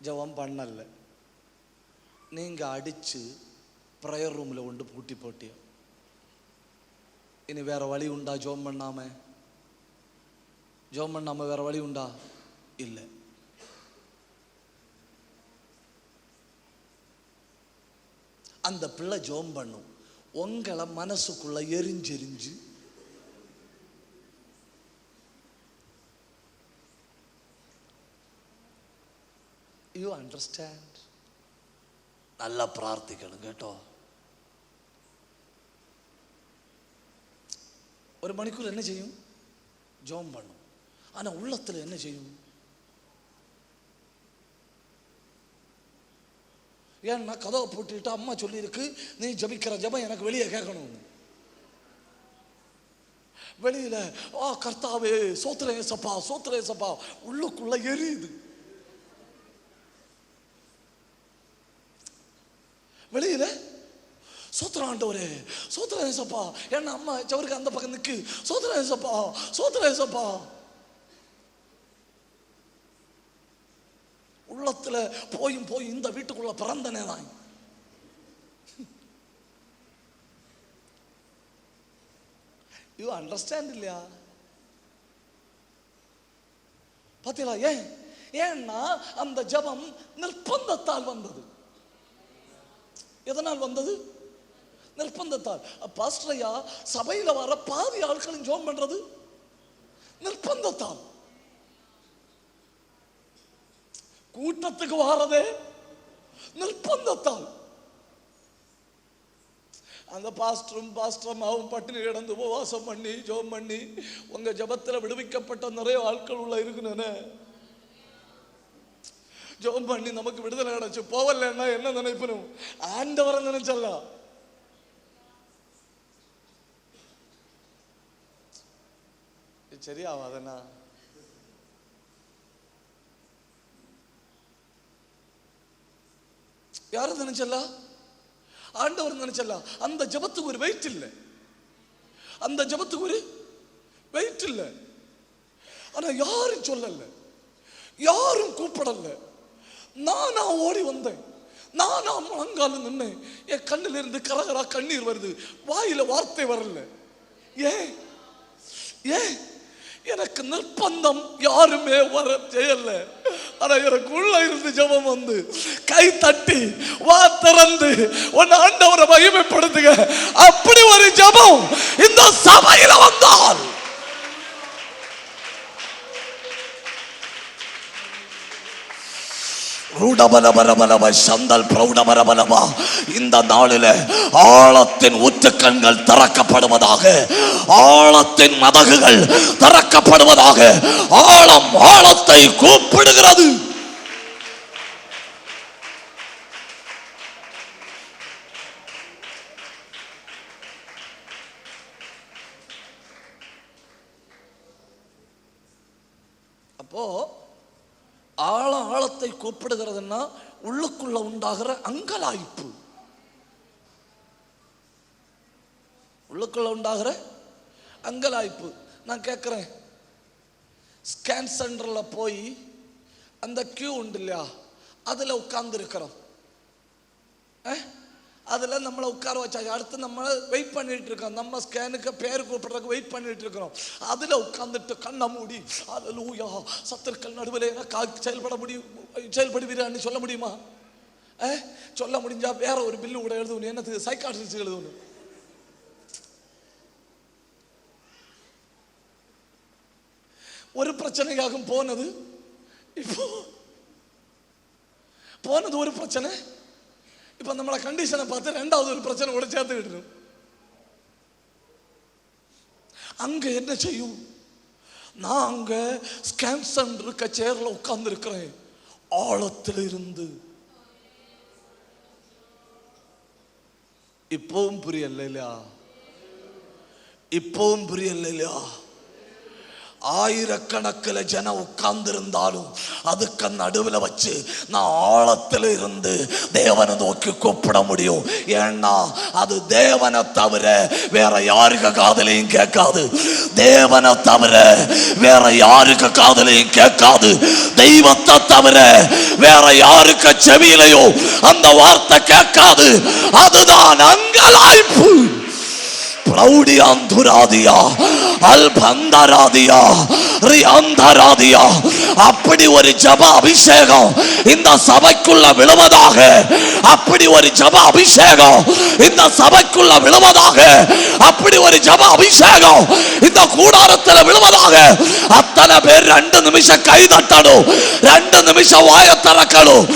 ஜெபம் பண்ணல. நீங்க அடிச்சு ப்ரேயர் ரூம்ல கொண்டு பூட்டி போட்டிய. இனி வேற வழி உண்டா? ஜெபம் பண்ணாம வேற வழி உண்டா? இல்லை. அந்த பிள்ளை ஜெபம் பண்ணும். உங்களை மனசுக்குள்ள எரிஞ்செரிஞ்சு யூ அண்டர்ஸ்டாண்ட்? நல்லா பிரார்த்திக்கணும் கேட்டோ. 1 மணிக்கூர் என்ன செய்யும்? ஜெபம் பண்ணும். ஆனா உள்ளத்துல என்ன செய்யும்? ஏன்னா கதவை போட்டுட்டு அம்மா சொல்லியிருக்கு, நீ ஜபிக்கிற ஜபம் எனக்கு வெளியே கேட்கணும். வெளியில கர்த்தாவே சோத்திர ஏசப்பா சோத்திர ஏசப்பா, உள்ளுக்குள்ள எரியுது. வெளியில சோத்திர ஆண்டவரே சோத்திர ஏசப்பா, ஏன்னா அம்மா சவருக்கு அந்த பக்கம் நிற்கு, சோத்திர ஏசப்பா சோத்திர ஏசப்பா. உள்ளத்துல போய் இந்த வீட்டுக்குள்ள பிறந்தனே தான். யூ அண்டர்ஸ்டாண்ட் இல்லையா? பாத்தீங்களா? ஏன்னா அந்த ஜபம் நிர்பந்தத்தால் வந்தது. எதனால் வந்தது? நிர்பந்தத்தால். பாஸ்டரையா சபையில வர பாதி ஆட்களும் ஜெபம் பண்றது நிர்பந்தத்தால். கூட்டத்துக்கு வாரதே நிர்பந்தத்தால். அந்த பாஸ்டரும் பட்டினி கிடந்து உபவாசம் பண்ணி ஜெபம் பண்ணி உங்க ஜபத்தில் விடுவிக்கப்பட்ட நிறைய ஆட்கள் உள்ள இருக்குன்னு ஜெபம் பண்ணி நமக்கு விடுதலை கிடைச்சு போவலன்னா என்ன நினைப்பணும்? ஆண்டவரை நினைச்சல்ல. சரியாவாதண்ணா? யாரும் நினைச்சல்ல? ஆண்டவர் நினைச்சல்ல. அந்த ஜெபத்துக்கு ஒரு வெயிட் இல்லை, அந்த ஜெபத்துக்கு ஒரு வெயிட் இல்லை. ஆனா யாரும் சொல்லல, யாரும் கூப்பிடல. நானா ஓடி வந்தேன், நானா முழங்கால நின்னேன். என் கண்ணில இருந்து கரகரா கண்ணீர் வருது, வாயில வார்த்தை வரல. ஏன்? ஏன்? எனக்கு நிர்பந்தம் யாருமே வர செய்யல. ஆனா எனக்கு உள்ள இருந்து ஜெபம் வந்து கை தட்டி வா திறந்து உன் ஆண்டவரை மகிமைப்படுத்துங்க. அப்படி ஒரு ஜெபம் இந்த சபையில வந்தால் இந்த நாளில் ஆழத்தின் ஊற்றுக்கண்கள் திறக்கப்படுவதாக, ஆழத்தின் மதகுகள் திறக்கப்படுவதாக. ஆழம் ஆழத்தை கூப்பிடுகிறது. அப்போ ஆழத்தை கூப்பிடுகிறதுன்னா உள்ளுக்குள்ள உண்டாகிற அங்கலாய்ப்பு, உள்ளுக்குள்ள உண்டாகிற அங்கலாய்ப்பு. நான் கேட்குறேன், ஸ்கேன் சென்டரில் போய் அந்த கியூ உண்டு இல்லையா, அதில் உட்கார்ந்து இருக்கிறோம். அதில் நம்மளை உட்கார வச்சாச்சு, அடுத்து நம்மளை வெயிட் பண்ணிட்டு இருக்கோம். நம்ம ஸ்கேனுக்கு பேர் கூப்பிட்றதுக்கு வெயிட் பண்ணிட்டு இருக்கிறோம். அதில் உட்காந்துட்டு கண்ணை மூடி அல்லேலூயா சத்துருக்கள் நடுவில் செயல்படுவீரான்னு சொல்ல முடியுமா? சொல்ல முடிஞ்சா வேற ஒரு பில்லு கூட எழுதணும். என்னது? சைக்காட்ரிஸ்ட் எழுதணும். ஒரு பிரச்சனைக்காக போனது, இப்போ போனது ஒரு பிரச்சனை, இப்ப நம்மள கண்டிஷனை பார்த்து ரெண்டாவது ஒரு பிரச்சனை கூட சேர்த்துக்கிட்டு அங்க என்ன செய்யும்? நான் அங்க ஸ்கேன் சென்டருக்கு சேர்ல உட்கார்ந்து இருக்கிறேன். ஆழத்தில் இருந்து இப்பவும் புரியல இல்லையா? இப்பவும் புரியல இல்லையா? ஆயிரக்கணக்கில் ஜனம் உட்கார்ந்து இருந்தாலும் அதுக்கு நடுவில் வச்சு நான் ஆழத்தில் இருந்து தேவனை நோக்கி கூப்பிட முடியும். ஏன்னா அது தேவனை தவிர வேற யாருக்கு காதலையும் கேட்காது, தேவனை தவிர வேற யாருக்கு காதலையும் கேட்காது, தெய்வத்தை தவிர வேற யாருக்கு செவியிலையோ அந்த வார்த்தை கேட்காது. அதுதான் அங்கலாய்ப்பு. அப்படி ஒரு ஜப அபிஷேகம் இந்த சபைக்குள்ள விழுவதாக, அப்படி ஒரு ஜப அபிஷேகம் இந்த சபைக்குள்ள விழுவதாக, அப்படி ஒரு ஜப அபிஷேகம் இந்த கூடாரத்தில் விழுவதாக. அத்தனை பேர் 2 நிமிஷம் கை தட்டணும், 2 நிமிஷம் வாய திறக்கணும்.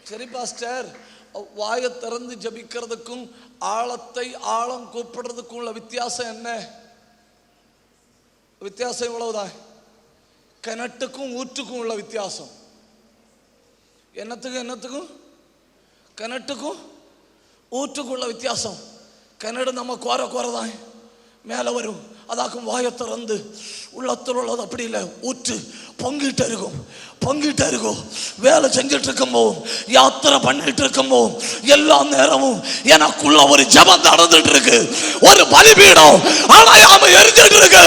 சரி பாஸ்டர், வாயை திறந்து ஜபிக்கிறதுக்கும் ஆழம் கூப்பிடுறதுக்கும் உள்ள வித்தியாசம் என்ன? வித்தியாசம் இவ்வளவுதான். கிணட்டுக்கும் ஊற்றுக்கும் உள்ள வித்தியாசம். என்னத்துக்கும் கிணட்டுக்கும் ஊற்றுக்கும் உள்ள வித்தியாசம். கிணறு நம்ம கோரதான் மேலே வரும், அதாக்கும் வாயை திறந்து உள்ளத்தில் உள்ளது அப்படி இல்லை, ஊற்று பொங்கிட்டு இருக்கும். வேலை செஞ்சுட்டு இருக்கும் போதும், யாத்திரை பண்ணிட்டு இருக்கும் போதும், எல்லா நேரமும் எனக்குள்ள ஒரு ஜெபம் நடந்துட்டு இருக்கு, ஒரு பலிபீடம் அணையாம எரிஞ்சிட்டு இருக்கு.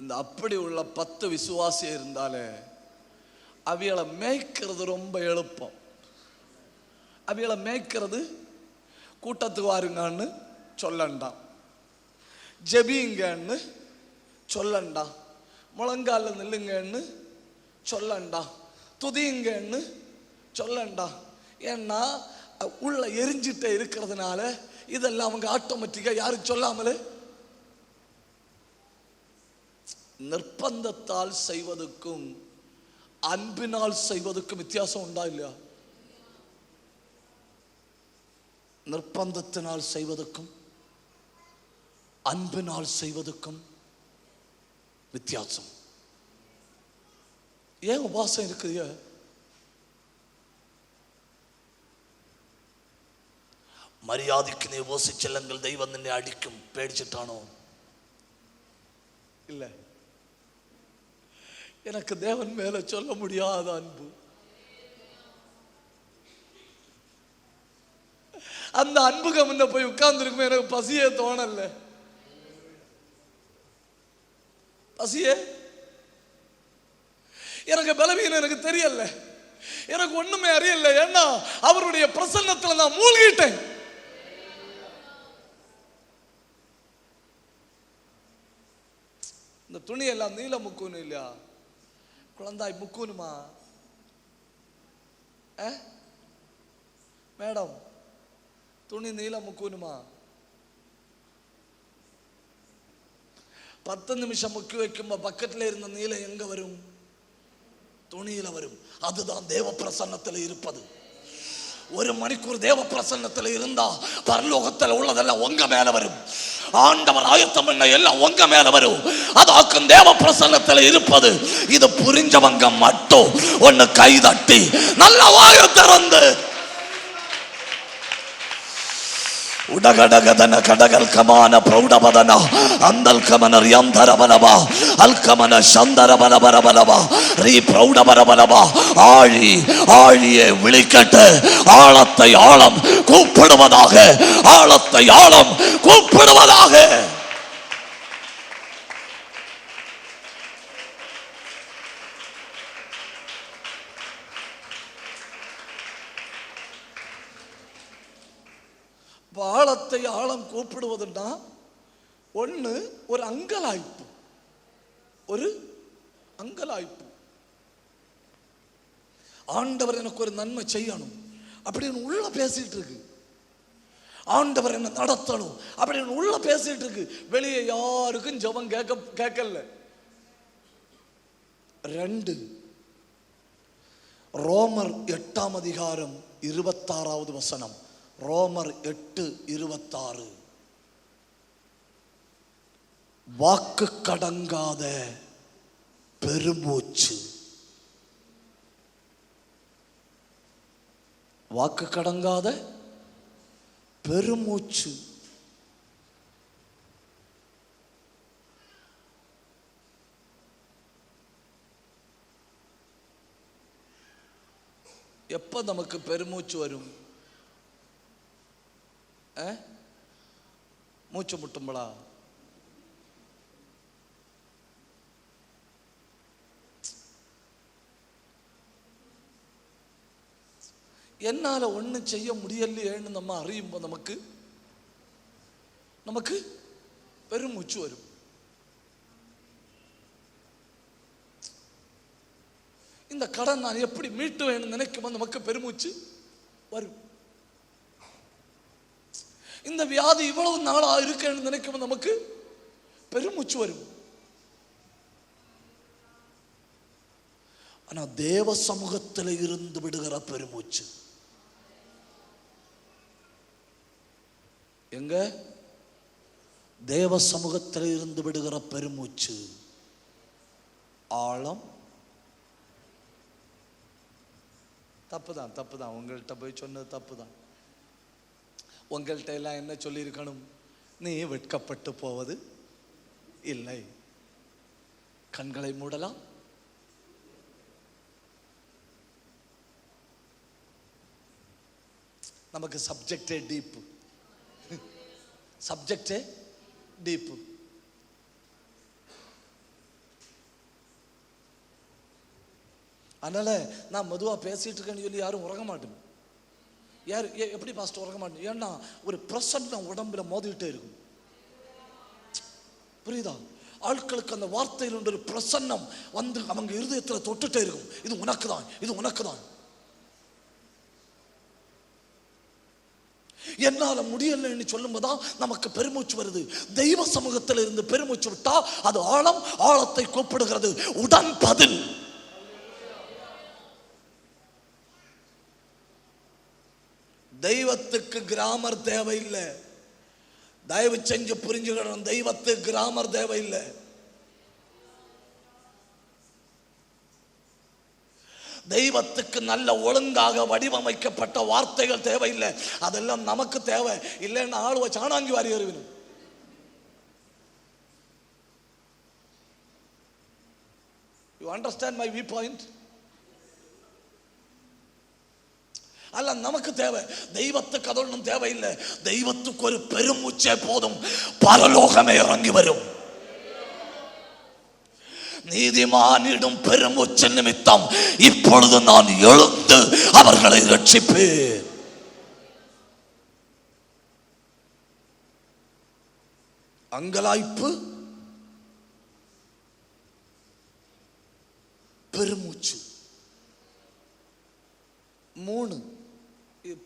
இந்த அப்படி உள்ள 10 விசுவாசி இருந்தாலே அவியலை மேய்க்கிறது ரொம்ப எளுப்பம். அவியலை மேய்க்கிறது கூட்டத்துக்கு வாருங்கன்னு சொல்லண்டாம், ஜெபிங்கன்னு சொல்லண்டா, முழங்கால நில்லுங்கன்னு சொல்லண்டா, துதிங்கன்னு சொல்லண்டா. ஏன்னா உள்ள எரிஞ்சிட்ட இருக்கிறதுனால இதெல்லாம் அவங்க ஆட்டோமேட்டிக்கா யாரும் சொல்லாமலே. நிர்பந்தத்தால் செய்வதற்கும் அன்பினால் செய்வதற்கும் வித்தியாசம் உண்டா இல்லையா? நிர்பந்தத்தினால் செய்வதற்கும் அன்பினால் செய்வதற்கும் வித்தியாசம். ஏன் உபாசம் இருக்குது? மரியாதைக்கு நீ உபசிச்செல்லுங்கள், தெய்வம் நின்னை அடிக்கும் பேடிச்சிட்டானோ? இல்லை, எனக்கு தேவன் மேல சொல்ல முடியாத அன்பு. அந்த அன்புக்கு முன்ன போய் உட்கார்ந்து இருக்கும் எனக்கு பசியே தோணல. பசியே எனக்கு பலவீனம் எனக்கு தெரியல, எனக்கு ஒண்ணுமே அறியல. ஏன்னா அவருடைய பிரசன்னத்துல நான் மூழ்கிட்டேன். இந்த துணி எல்லாம் நீல முக்கணும் இல்லையா? குழந்தாய் முக்கணுமா மேடம்? துணி நீல முக்கணுமா? 10 நிமிஷம் முக்கி வைக்கும் பக்கத்துல இருந்த நீலம் எங்க வரும்? துணியில வரும். அதுதான் தேவ பிரசன்னத்தில் இருப்பது. 1 மணிக்கூர் தேவ பிரசன்னத்தில் இருந்தா பரலோகத்தில் உள்ளதெல்லாம் உங்க மேல வரும். ஆண்டவர் ஆயத்தம் பண்ண எல்லாம் உங்க மேல வரும். அதாக்கும் தேவ பிரசன்னத்தில் இருப்பது. இது புரிஞ்சவங்க மட்டும் ஒன்னு கை தட்டி நல்ல வாயை திறந்து உடகடகதன கடகல் கமான பிரௌடபதன அந்தல் கமனர் யந்தரபலவா அல்கமன சந்தரபலபரபலவா ரீ பிரௌடபரபலவா ஆழி ஆழியை விழிக்கட்டு. ஆழத்தை ஆழம் கூப்பிடுவதாக, ஆழத்தை ஆழம் கூப்பிடுவதாக. ஆழத்தை ஆழம் கூப்பிடுவதுன்னா ஒன்று ஒரு அங்கலாய்ப்பு, ஒரு அங்கலாய்ப்பு. ஆண்டவர் எனக்கு ஒரு நன்மை செய்யணும் அப்படின்னு உள்ள பேசிட்டு இருக்கு. ஆண்டவர் என்ன நடத்தணும் அப்படின்னு உள்ள பேசிட்டு இருக்கு. வெளியே யாருக்கும் ஜெபம் கேட்கல. 2 ரோமர் 8ஆம் அதிகாரம் 26வது வசனம். ரோமர் 8:26. வாக்கு கடங்காத பெருமூச்சு. வாக்கு கடங்காத பெருமூச்சு. எப்ப நமக்கு பெருமூச்சு வரும்? மூச்சு முட்டும்பளா? என்னால ஒன்னும் செய்ய முடியலையேன்னு நம்ம அறியும்போது நமக்கு பெருமூச்சு வரும். இந்த கடன் நான் எப்படி மீட்டுவேன்னு நினைக்கும் நமக்கு பெருமூச்சு வரும். இந்த வியாதி இவ்வளவு நாளா இருக்கேன்னு நினைக்கும் நமக்கு பெருமூச்சு வரும். ஆனா தேவ சமூகத்தில் இருந்து விடுகிற பெருமூச்சு எங்க? தேவ சமூகத்தில் இருந்து விடுகிற பெருமூச்சு ஆழம். தப்புதான். உங்கள்கிட்ட போய் சொன்னது தப்புதான். உங்கள்கிட்ட எல்லாம் என்ன சொல்லியிருக்கணும்? நீ வெட்கப்பட்டு போவது இல்லை. கண்களை மூடலாம். நமக்கு சப்ஜெக்டே டீப்பு. அதனால நான் மெதுவா பேசிட்டு இருக்கேன்னு சொல்லி யாரும் உறங்க மாட்டேன். யார் எப்படி பாஸ்டர் உறங்க மாட்டேன்? ஏன்னா ஒரு பிரசன்னம் உடம்புல மோதிக்கிட்டே இருக்கும். புரியுதா? ஆட்களுக்கு அந்த வார்த்தையில் ஒரு பிரசன்னம் வந்து அவங்க இருதயத்தில் தொட்டுட்டே இருக்கும். இது உனக்கு தான், இது உனக்கு தான். என்னால முடியலன்னு சொல்லும்போதுதான் நமக்கு பெருமூச்சு வருது. தெய்வ சமூகத்தில் இருந்து பெருமூச்சு விட்டா அது ஆழத்தை கூப்பிடுகிறது. உடன் பதில். தெய்வத்துக்கு கிராமர் தேவையில்லை. தயவு செஞ்சு புரிஞ்சுக்கணும், தெய்வத்துக்கு கிராமர் தேவையில்லை. தெய்வத்துக்கு நல்ல ஒழுங்காக வடிவமைக்கப்பட்ட வார்த்தைகள் தேவையில்லை. அதெல்லாம் நமக்கு தேவை. இல்லைன்னா ஆளுவ சாணாங்கி வாரி எறிவினும். You understand my viewpoint? அல்ல, நமக்கு தேவை. தெய்வத்துக்கு அதொன்னும் தேவையில்லை. தெய்வத்துக்கு ஒரு பெருமூச்சே போதும், பரலோகமே இறங்கி வரும். நீதிமானிடும் பெருமூச்சு நிமித்தம் இப்பொழுது நான் எழுந்து அவர்களை ரட்சிப்பேன். அங்கலாய்ப்பு, பெருமூச்சு, 3.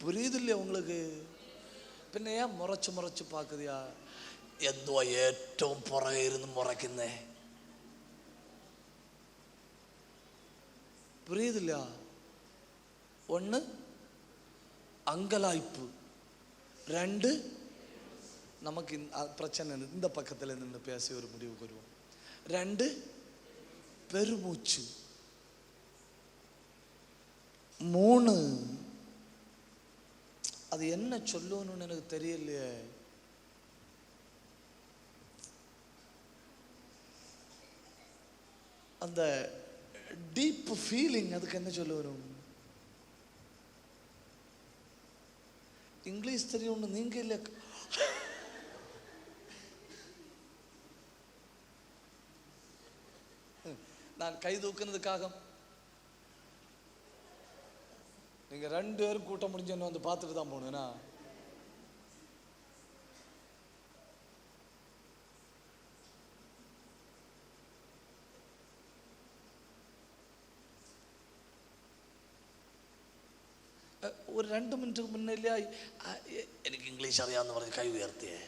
புரியுது இல்லையா உங்களுக்கு? പിന്നെ ஏன் മുറച്ചു പാക്കുതിയാ? എന്തോ ഏറ്റവും പുറകെ ഇരുന്ന് മുറയ്ക്കുന്നേ? புரியுதில்ல? 1 அங்கலாய்ப்பு, 2 நமக்கு பிரச்சனை இந்த பக்கத்தில் நின்று பேசி ஒரு முடிவுக்கு வருவோம். 2 பெருமூச்சு, 3 அது என்ன சொல்லணும்னு எனக்கு தெரியலையே. அந்த டீப் ஃபீலிங், அதுக்கு என்ன சொல்ல வரும்? இங்கிலீஷ் தெரியும் நீங்க இல்ல. நான் கை தூக்குனதுக்காக நீங்க 2 பேரும் கூட்டம் முடிஞ்சு என்ன வந்து பார்த்துட்டு தான் போகணும்னா, ഒരു 2 മിനിറ്റ് മുന്നേ എനിക്ക് ഇംഗ്ലീഷ് അറിയാമെന്ന് പറഞ്ഞ് കൈ ഉയർത്തിയേ.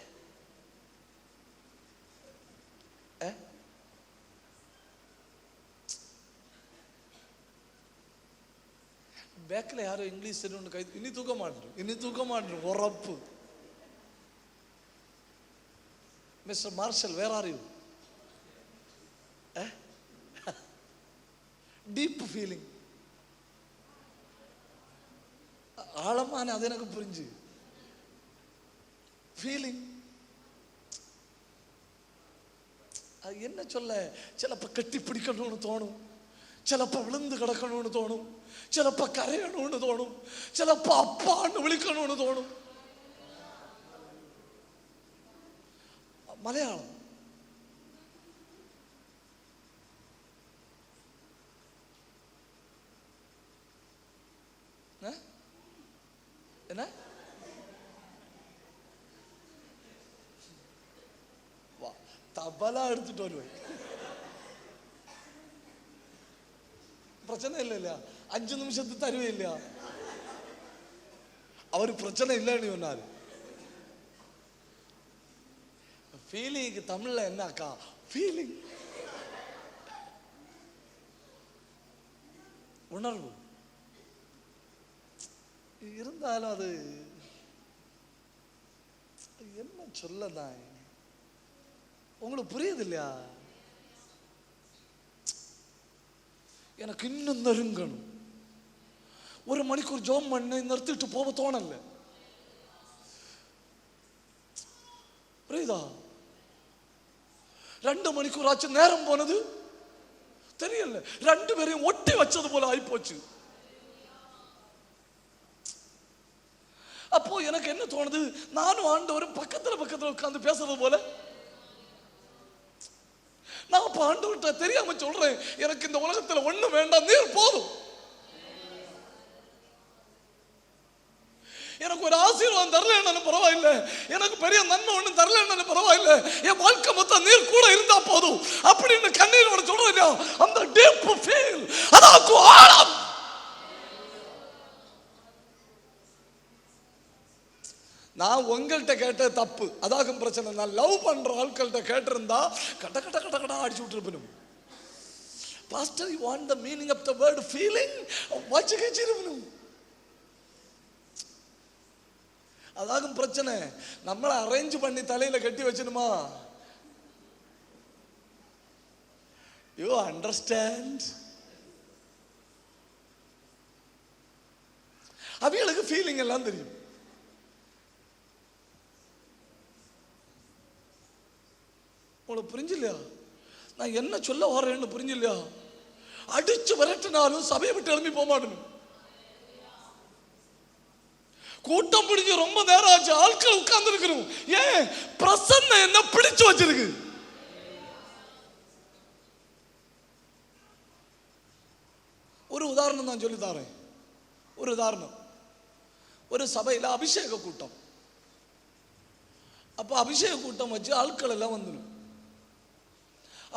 பேக்கில் யாரோ இங்கிலீஷ் தெரியும் கை இனி தூக்க மாட்டேன் உறப்பு. Mister Marshal, where are you? Deep feeling, ஆழமான, அது எனக்கு புரிஞ்சு. ஃபீலிங் அது என்ன சொல்ல? சிலப்ப கட்டி பிடிக்கணும்னு தோணும், சிலப்ப விழுந்து கிடக்கணும்னு தோணும், சிலப்ப கரையணும்னு தோணும், சிலப்ப அப்பான்னு விழிக்கணும்னு தோணும். மலையாளம் என்ன? தபலா எடுத்துட்டு வருவேன், பிரச்சனை இல்லை இல்லையா? 5 நிமிஷத்துக்கு தருவே இல்லையா? அவரு பிரச்சனை இல்லைன்னு சொன்னாரு. ஃபீலிங்க்கு தமிழ்ல என்னக்கா? ஃபீலிங், உணர்வு. இருந்தாலும் அது என்ன சொல்லதான் உங்களுக்கு புரியுது இல்லையா? எனக்கு இன்னும் நெருங்கணும். 1 மணிக்கூர் ஜோம் பண்ண நிறுத்திட்டு போக தோணல. புரியுதா? 2 மணிக்கூர் ஆச்சு, நேரம் போனது தெரியல. 2 பேரையும் ஒட்டி வச்சது போல ஆயிப்போச்சு. அப்போ எனக்கு என்ன தோணுது? நானும் ஆண்டவரும் பக்கத்துல உட்கார்ந்து பேசுறது போல. நான் அப்ப ஆண்டவர்கிட்ட தெரியாம சொல்றேன், எனக்கு இந்த உலகத்துல ஒண்ணு வேண்டாம், நீர் போதும். எனக்கு எனக்கு ஒரு ஆசீர்வாதம் தரலன்னு பரவாயில்லை, எனக்கு பெரிய நன்மை ஒன்றும் தரலன்னு பரவாயில்லை, என் வாழ்க்கை மொத்தம் நீர் கூட இருந்தா போதும் அப்படின்னு கண்ணீரோட சொல்றோம். அந்த டீப் ஃபீல், அதாக்கு ஆழம். நான் உங்கள்கிட்ட கேட்ட தப்பு, அதாகும் பிரச்சனை. நான் லவ் பண்ற ஆட்கள்கிட்ட கேட்டிருந்தா கட்ட கட்ட கட்ட கட்ட அடிச்சு விட்டுருப்பேன். Pastor, you want the meaning of the word feeling, வச்சு கழிச்சிருப்பேன். அதாகும் பிரச்சனை. நம்மளை அரேஞ்ச் பண்ணி தலையில கட்டி வச்சணுமா? You understand? அவங்களுக்கு ஃபீலிங் எல்லாம் தெரியும். உங்களுக்கு புரிஞ்சில்லையா நான் என்ன சொல்ல வரேன்னு? புரிஞ்சில்லையா? அடிச்சு விரட்டினாலும் சபையை விட்டு எழுப்பி போக மாட்டேன். கூட்டம் பிடிச்சு ரொம்ப நேரம் ஆச்சு, ஆட்கள் உட்கார்ந்து இருக்கணும். ஏன்? பிரசன்னம் என்ன பிடிச்சு வச்சிருக்கு. ஒரு உதாரணம் நான் சொல்லி தரேன். ஒரு உதாரணம், ஒரு சபையில் அபிஷேக கூட்டம். அப்போ அபிஷேக கூட்டம் வச்சு ஆட்கள் எல்லாம் வந்துடும்.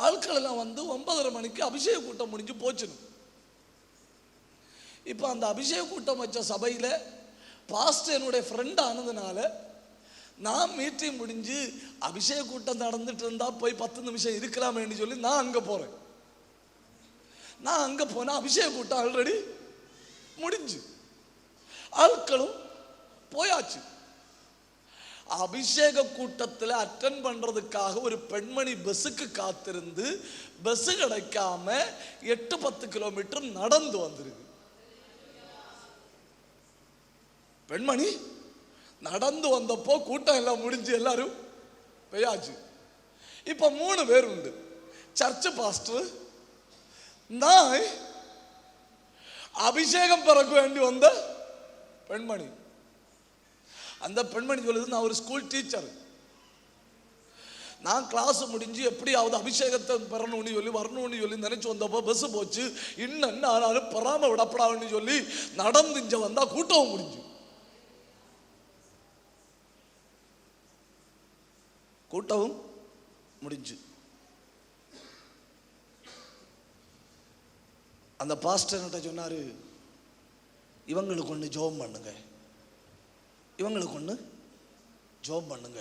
ஆட்கள் எல்லாம் வந்து 9:30 மணிக்கு அபிஷேக கூட்டம் முடிஞ்சு போச்சிடும். இப்போ அந்த அபிஷேக கூட்டம் வச்ச சபையில் பாஸ்டர் என்னுடைய ஃப்ரெண்ட் ஆனதுனால நான் மீட்டிங் முடிஞ்சு அபிஷேக கூட்டம் நடந்துட்டு இருந்தா போய் 10 நிமிஷம் இருக்கலாமேன்னு சொல்லி நான் அங்கே போகிறேன். நான் அங்கே போனால் அபிஷேக கூட்டம் ஆல்ரெடி முடிஞ்சு, ஆட்களும் போயாச்சு. அபிஷேக கூட்டத்தில் அட்டென்ட் பண்றதுக்காக ஒரு பெண்மணி பஸ்ஸுக்கு காத்திருந்து பஸ் கிடைக்காம 8-10 கிலோமீட்டர் நடந்து வந்திருக்கு. பெண்மணி நடந்து வந்தப்போ கூட்டம் எல்லாம் முடிஞ்சு எல்லாரும் போயாச்சு. இப்ப 3 பேர் உண்டு. சர்ச் பாஸ்டர், நான், அபிஷேகம் பெறக்க வேண்டி வந்த பெண்மணி. அந்த பெண்மணி சொல்லுது, நான் ஒரு ஸ்கூல் டீச்சர், நான் கிளாஸ் முடிஞ்சு எப்படியாவது அபிஷேகத்தை பெறணும்னு சொல்லி வரணும்னு சொல்லி நினைச்சு வந்தப்போ பஸ் போச்சு, இன்னும் ஆனாலும் பெறாம விடப்படாதுன்னு சொல்லி நடந்து இங்க வந்தா கூட்டவும் முடிஞ்சு. கூட்டவும் முடிஞ்சு. அந்த பாஸ்டர் சொன்னாரு, இவங்களுக்கு ஒன்று ஜெபம் பண்ணுங்க, இவங்களுக்கு ஒன்று ஜெபம் பண்ணுங்க.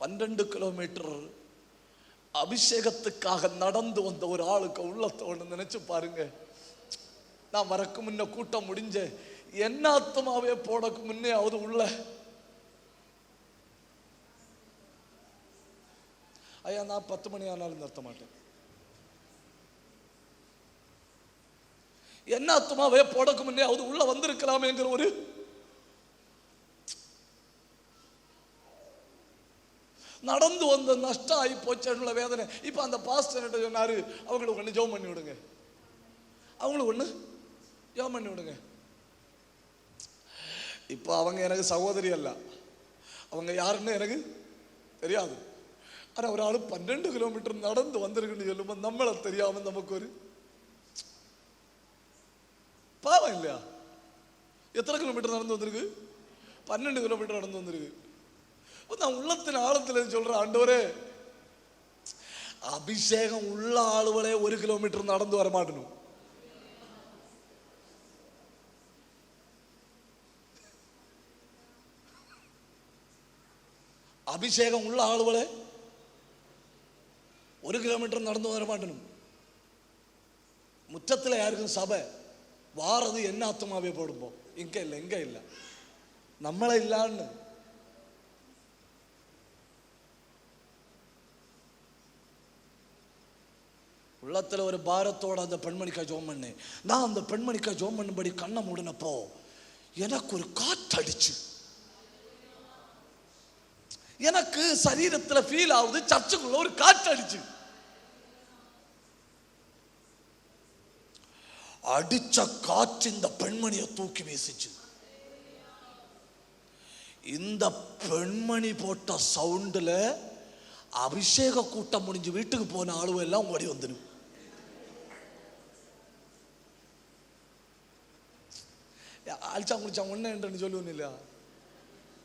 12 கிலோமீட்டர் அபிஷேகத்துக்காக நடந்து வந்த ஒரு ஆளுக்கு உள்ளத்தோடு நினைச்சு பாருங்க. நான் வரக்கு முன்ன கூட்டம் முடிஞ்ச என்ன ஆத்மாவே போடக்கு முன்னே ஆவது உள்ள, ஐயா நான் 10 மணி ஆனாலும் நிறுத்த மாட்டேன். என்ன ஆத்மாவே போடக்கு முன்னே ஆவது உள்ள வந்திருக்கலாமேங்கிற ஒரு நடந்து வந்த நஷ்டம் ஆகி போச்சுள்ள வேதனை. இப்ப அந்த பாஸ்டர் சொன்னாரு, அவங்களுக்கு ஒண்ணு ஜெபம் பண்ணி விடுங்க, அவங்களுக்கு ஒண்ணு ஜெபம் பண்ணி விடுங்க. இப்ப அவங்க எனக்கு சகோதரி அல்ல, அவங்க யாருன்னு எனக்கு தெரியாது. ஆனா ஒரு ஆளு 12 கிலோமீட்டர் நடந்து வந்திருக்குன்னு சொல்லும்போது நம்மள தெரியாம நமக்கு ஒரு பாவம் இல்லையா? எத்தனை கிலோமீட்டர் நடந்து வந்திருக்கு? 12 கிலோமீட்டர் நடந்து வந்திருக்கு. நான் உள்ளத்தின் ஆழத்தில் சொல்ற, ஆண்டவரே, அபிஷேகம் உள்ள ஆளுகளே 1 கிலோமீட்டர் நடந்து வர மாட்டணும். அபிஷேகம் உள்ள ஆளுகளே 1 கிலோமீட்டர் நடந்து வர மாட்டணும். முற்றத்தில் யாருக்கும் சபை வாரது என்ன ஆத்மாவே போடும்போம், இங்க இல்லை எங்க இல்லை நம்மள இல்லான்னு. உள்ளத்துல ஒரு பாரத்தோட அந்த பெண்மணிக்கா ஜெபம் பண்ணேன். நான் அந்த பெண்மணிக்கா ஜெபம் பண்ணும்படி கண்ணை மூடினப்போ எனக்கு ஒரு காற்றடிச்சு, எனக்கு சரீரத்துல ஃபீல் ஆகுது, சர்ச்சுக்குள்ள ஒரு காற்றடிச்சு. அடிச்ச காற்று இந்த பெண்மணியை தூக்கி வீசிச்சு. இந்த பெண்மணி போட்ட சவுண்டுல அபிஷேக கூட்டம் முடிஞ்சு வீட்டுக்கு போன ஆளுவ எல்லாம் ஓடி வந்துடும். അടിച്ചാൻ കുടിച്ചാൻ ഒന്നുണ്ടെന്ന് ചൊല്ലുന്നില്ല,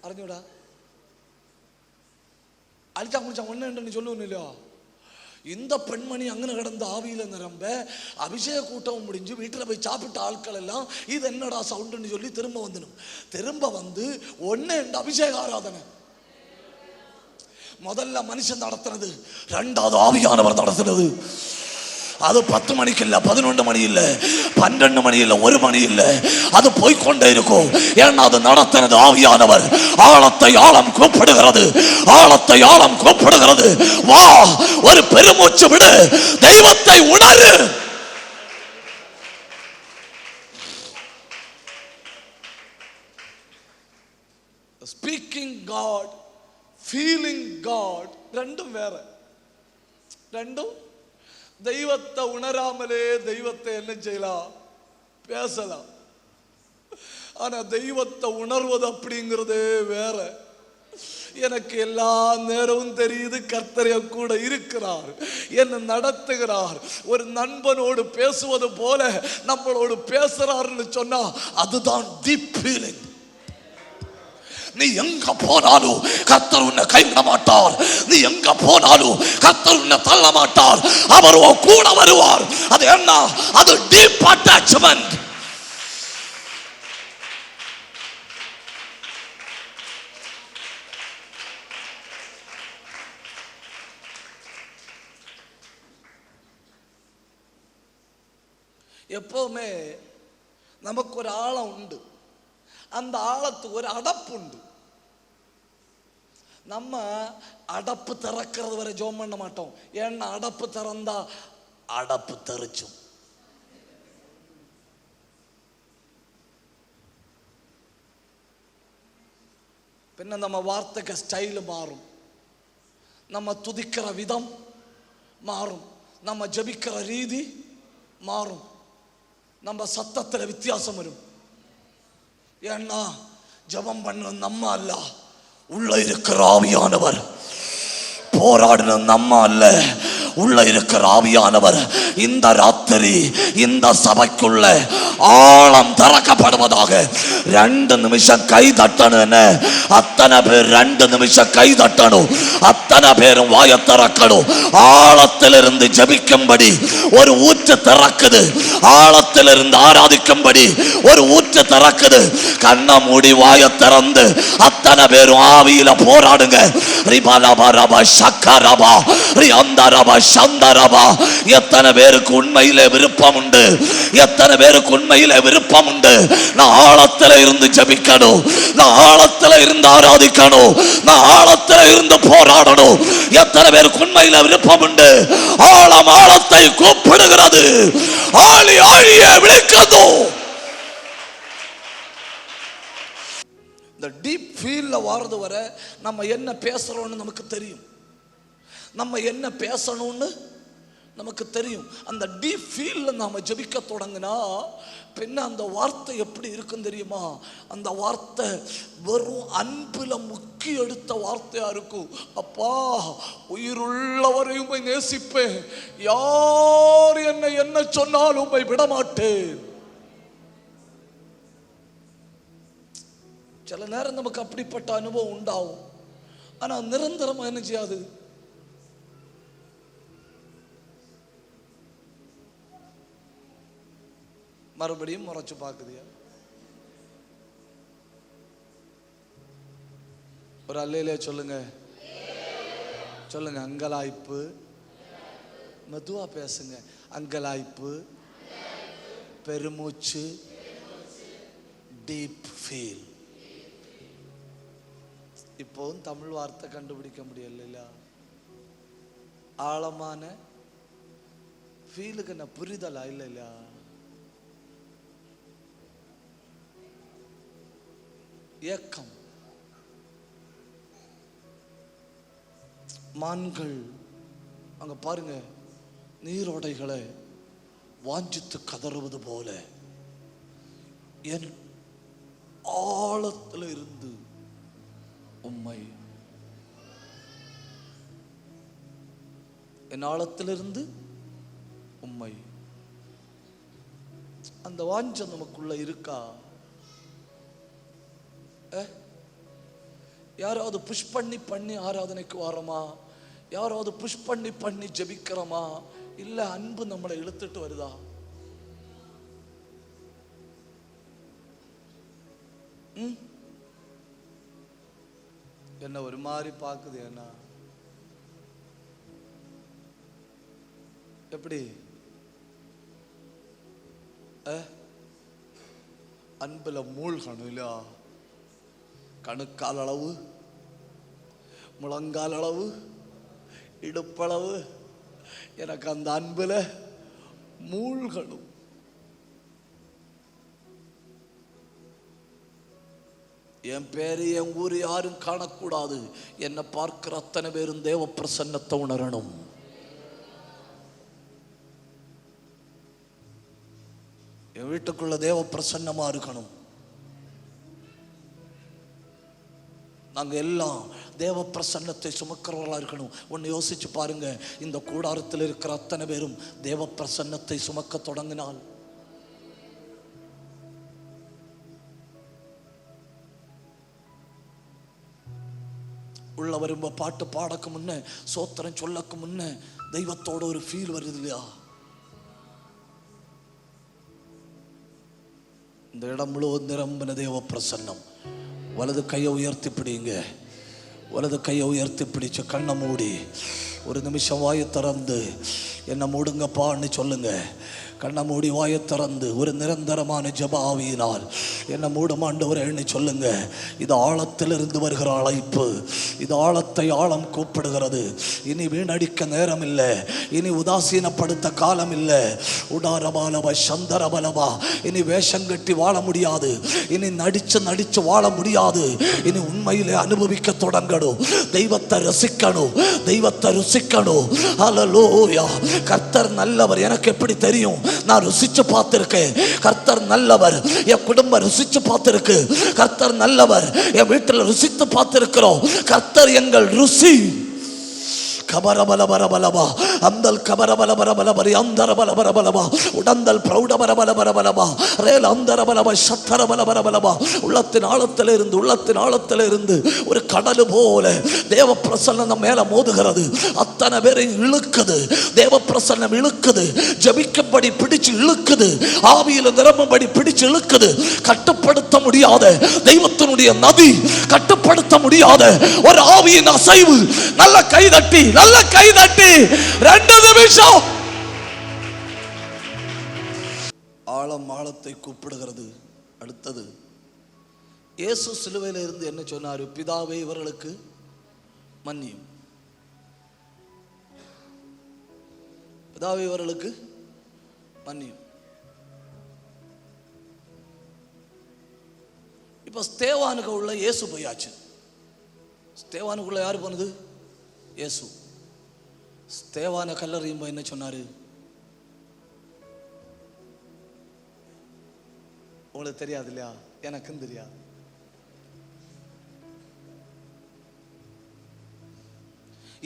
അറിഞ്ഞൂടാ? அழிச்சா குடிச்சா ஒன்றுன்னு சொல்லுவோம். இந்த பெண்மணி அங்கே கிடந்த ஆவியில் நிரம்ப அபிஷேக கூட்டம் முடிஞ்சு வீட்டில் போய் சாப்பிட்ட ஆட்கள் எல்லாம் இது என்னடா சவுண்டுன்னு சொல்லி திரும்ப வந்து ஒன்று அபிஷேக ஆராதனை. முதல்ல மனுஷன் நடத்துனது, ரெண்டாவது ஆவியானவர் நடத்துனது. அது 10 மணிக்கு இல்லை, 11 மணி இல்லை, 12 மணி இல்லை, 1 மணி இல்லை, அது போய்கொண்டே இருக்கும். ஏன்னா அது நடத்தினது ஆவியானவர். ஆழத்தை ஆழம் கூப்பிடுகிறது, ஆழத்தை ஆழம் கூப்பிடுகிறது. வா, ஒரு பெருமூச்சு விடு, தெய்வத்தை உணரு. ஸ்பீக்கிங் காட், ஃபீலிங் காட் ரெண்டும் வேற. ரெண்டும் தெய்வத்தை உணராமலே தெய்வத்தை என்ன செய்யலாம்? பேசலாம். ஆனா தெய்வத்தை உணர்வது அப்படிங்கிறதே வேற. எனக்கு எல்லா நேரமும் தெரியுது, கர்த்தர் என் கூட இருக்கிறார், என்ன நடத்துகிறார். ஒரு நண்பனோடு பேசுவது போல நம்மளோடு பேசுறாருன்னு சொன்னா அதுதான் டீப் ஃபீலிங். நீ எங்க போனாலும் கர்த்தர் உன்னை கைவிட மாட்டார். நீ எங்க போனாலும் கர்த்தர் உன்னை தள்ள மாட்டார். அவர் கூட வருவார். அது என்ன? அது டீப் அட்டாச்மெண்ட். எப்பவுமே நமக்கு ஒரு ஆழம் உண்டு, அந்த ஆழத்துக்கு ஒரு அடப்பு உண்டு. நம்ம அடப்பு திறக்கிறது வரை ஜோம் பண்ண மாட்டோம். ஏன்னா அடப்பு திறந்தா அடப்பு தெரிச்சும். பின்ன நம்ம வார்த்தைக்கு ஸ்டைல் மாறும், நம்ம துதிக்கிற விதம் மாறும், நம்ம ஜபிக்கிற ரீதி மாறும், நம்ம சத்தத்தில் வித்தியாசம் வரும். ஏன்னா ஜபம் பண்ண நம்ம அல்ல, உள்ள இருக்கிற ஆவியானவர். போராடின நம்ம அல்ல, உள்ள இருக்கிற ஆவியானவர். இந்த ராத்திரி இந்த சபைக்குள்ள ஆழம் திறக்கப்படுவதாக. 2 நிமிஷம் கை தட்டணும். அத்தனை பேர் 2 நிமிஷம் கை தட்டணும். அத்தனை பேரும் வாயை திறக்கணும். ஆழத்திலிருந்து ஜபிக்கும்படி ஒரு ஊற்று திறக்குது. ஆழத்திலிருந்து ஆராதிக்கும்படி ஒரு ஊற்று திறக்குது. கண்ணை மூடி வாயை திறந்து அத்தனை பேரும் ஆவியில போராடுங்க. எத்தனை பேருக்கு உண்மையில விருப்பம் உண்டு? எத்தனை பேருக்கு உண்மையில விருப்பம் உண்டு? நான் ஆழத்துல இருந்து ஜபிக்கணும், நான் ஆழத்துல இருந்து ஆராதிக்கணும், நான் ஆழத்துல இருந்து போராடணும். எத்தனை பேருக்கு உண்மையில விருப்பம் உண்டு? ஆழம் ஆழத்தை கூப்பிடுகிறது, ஆழி ஆழியை விളിക്കുന്നു. இந்த டீப் ஃபீல்ல வாரது வரை நம்ம என்ன பேசுறோம்னு நமக்கு தெரியும், நம்ம என்ன பேசணும்னு நமக்கு தெரியும். அந்த டீப் ஃபீல்ல நாம ஜபிக்க தொடங்கினா பின்ன அந்த வார்த்தை எப்படி இருக்கும் தெரியுமா? அந்த வார்த்தை வெறும் அன்புல முக்கி எடுத்த வார்த்தையா இருக்கும். அப்பா, உயிருள்ளவரையும் போய் நேசிப்பேன், யார் என்ன சொன்னாலும் போய் விட மாட்டேன். சில நேரம் நமக்கு அப்படிப்பட்ட அனுபவம் உண்டாகும். ஆனா நிரந்தரமா என்ன செய்யாது. மறுபடியும் முறைச்சு பார்க்குதியா? ஒரு அல்லேலூயா சொல்லுங்க, சொல்லுங்க. அங்கலாய்ப்பு, மெதுவா பேசுங்க. அங்கலாய்ப்பு, பெருமூச்சு, டீப் ஃபீல். இப்போவும் தமிழ் வார்த்தை கண்டுபிடிக்க முடியல. ஆழமான ஃபீலுக்கு என்ன புரிதலா? இல்ல ஏக்கம். மான்கள் அங்க பாருங்க, நீரோடைகளை வாஞ்சித்து கதறுவது போல என் ஆழத்துல இருந்து உம்மை, என் ஆழத்திலிருந்து உம்மை. அந்த வாஞ்சம் நமக்குள்ள இருக்கா? யாராவது புஷ் பண்ணி பண்ணி ஆராதனைக்கு வாரமா? யாராவது புஷ் பண்ணி பண்ணி ஜெபிக்கிறோமா? இல்ல அன்பு நம்மளை இழுத்துட்டு வருதா? என்ன ஒரு மாதிரி பாக்குது? என்ன எப்படி? அன்புல மூழ்கணும் இல்ல? கணுக்கால் அளவு, முழங்கால் அளவு, இடுப்பளவு எனக்கு அந்த அன்புல மூழ்கணும். என் பேரு என் ஊர் யாரும் காணக்கூடாது. என்னை பார்க்கிற அத்தனை பேரும் தேவ பிரசன்னத்தை உணரணும். என் வீட்டுக்குள்ள தேவ பிரசன்னமா இருக்கணும். நாங்கள் எல்லாம் தேவ பிரசன்னத்தை சுமக்கிறவர்களா இருக்கணும். ஒன்று யோசிச்சு பாருங்க, இந்த கூடாரத்தில் இருக்கிற அத்தனை பேரும் தேவ பிரசன்னத்தை சுமக்க தொடங்கினால் உள்ள வரும்ப பாட்டு பாடக்கு முன்ன, சோத்திரம் சொல்லக்கு முன்ன தெய்வத்தோட ஒரு ஃபீல் வருது இல்லையா? இந்த இடம் முழுவதும் நிரம்பின தேவ பிரசன்னம். வலது கையை உயர்த்தி பிடிங்க. வலது கையை உயர்த்தி பிடிச்சு கண்ணை மூடி ஒரு நிமிஷம் வாயை திறந்து என்னை மூடுங்கப்பான்னு சொல்லுங்க. கண்ணை மூடி வாயை திறந்து ஒரு நிரந்தரமான ஜெப ஆவியினால் என்னை மூடும் ஆண்டவரேன்னு சொல்லுங்க. இது ஆழத்திலிருந்து வருகிற அழைப்பு. இது ஆழத்தை ஆழம் கூப்பிடுகிறது. இனி வீணடிக்க நேரம் இல்லை. இனி உதாசீனப்படுத்த காலம் இல்லை. உடாரபாலவா சந்தரபலவா. இனி வேஷம் கட்டி வாழ முடியாது. இனி நடிச்சு வாழ முடியாது. இனி உண்மையிலே அனுபவிக்க தொடங்கணும். தெய்வத்தை ரசிக்கணும். தெய்வத்தை ருசிக்கணும். ஹல்லேலூயா. கர்த்தர் நல்லவர். எனக்கு எப்படி தெரியும்? நான் ருசிச்சு பார்த்திருக்கேன். கர்த்தர் நல்லவர். என் குடும்பம் ருசிச்சு பார்த்திருக்கு. கர்த்தர் நல்லவர். என் வீட்டில் ருசித்து பார்த்திருக்கிறோம். கர்த்தர் எங்கள் ருசி. கபரபலபரபலபா அந்தல் கபரபலபரபலபரி அந்தரபலபரபலபா உடந்தல் பிரௌடபரபலபரபலபா ரேல் அந்தரபலபா சத்தரபலபரபலபா. உள்ளத்தின் ஆழத்திலிருந்து ஒரு கடல் போல தேவ பிரசன்னம் மேல மோதுகிறது. அத்தனை பேரை இழுக்குது. தேவ பிரசன்னம் இழுக்குது. ஜபிக்கும்படி பிடிச்சு இழுக்குது. ஆவியில நிரம்பும்படி பிடிச்சு இழுக்குது. கட்டுப்படுத்த முடியாத தெய்வத்தினுடைய நதி, கட்டுப்படுத்த முடியாத ஒரு ஆவியின் அசைவு. நல்ல கைதட்டி 2 நிமிஷம். ஆழத்தை கூப்பிடுகிறது. அடுத்தது இயேசு சிலுவையில் இருந்து என்ன சொன்னாரு? பிதாவே இவர்களுக்கு மன்னியும். பிதாவே இவர்களுக்கு மன்னியும். இப்ப ஸ்தேவானுக்கு உள்ள இயேசு போயாச்சு. ஸ்தேவானுக்குள்ள யாரு போனது? இயேசு. ஸ்தேவான கல்லறையும் என்ன சொன்னாரு? உங்களுக்கு தெரியாது இல்லையா? எனக்கும் தெரியாது.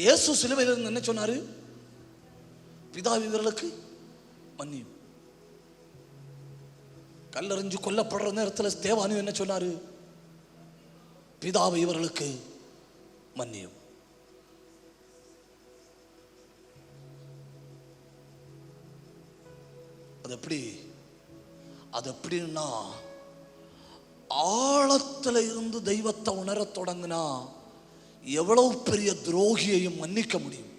இயேசு சிலுவையில் இருந்து என்ன சொன்னாரு? பிதாவே இவர்களுக்கு மன்னியும். கல்லறிஞ்சு கொல்லப்படுற நேரத்தில் ஸ்தேவானு என்ன சொன்னாரு? பிதாவே இவர்களுக்கு மன்னியும். அது எப்படின்னா, ஆழத்துல இருந்து தெய்வத்தை உணர தொடங்கினா எவ்வளவு பெரிய துரோகியையும் மன்னிக்க முடியும்.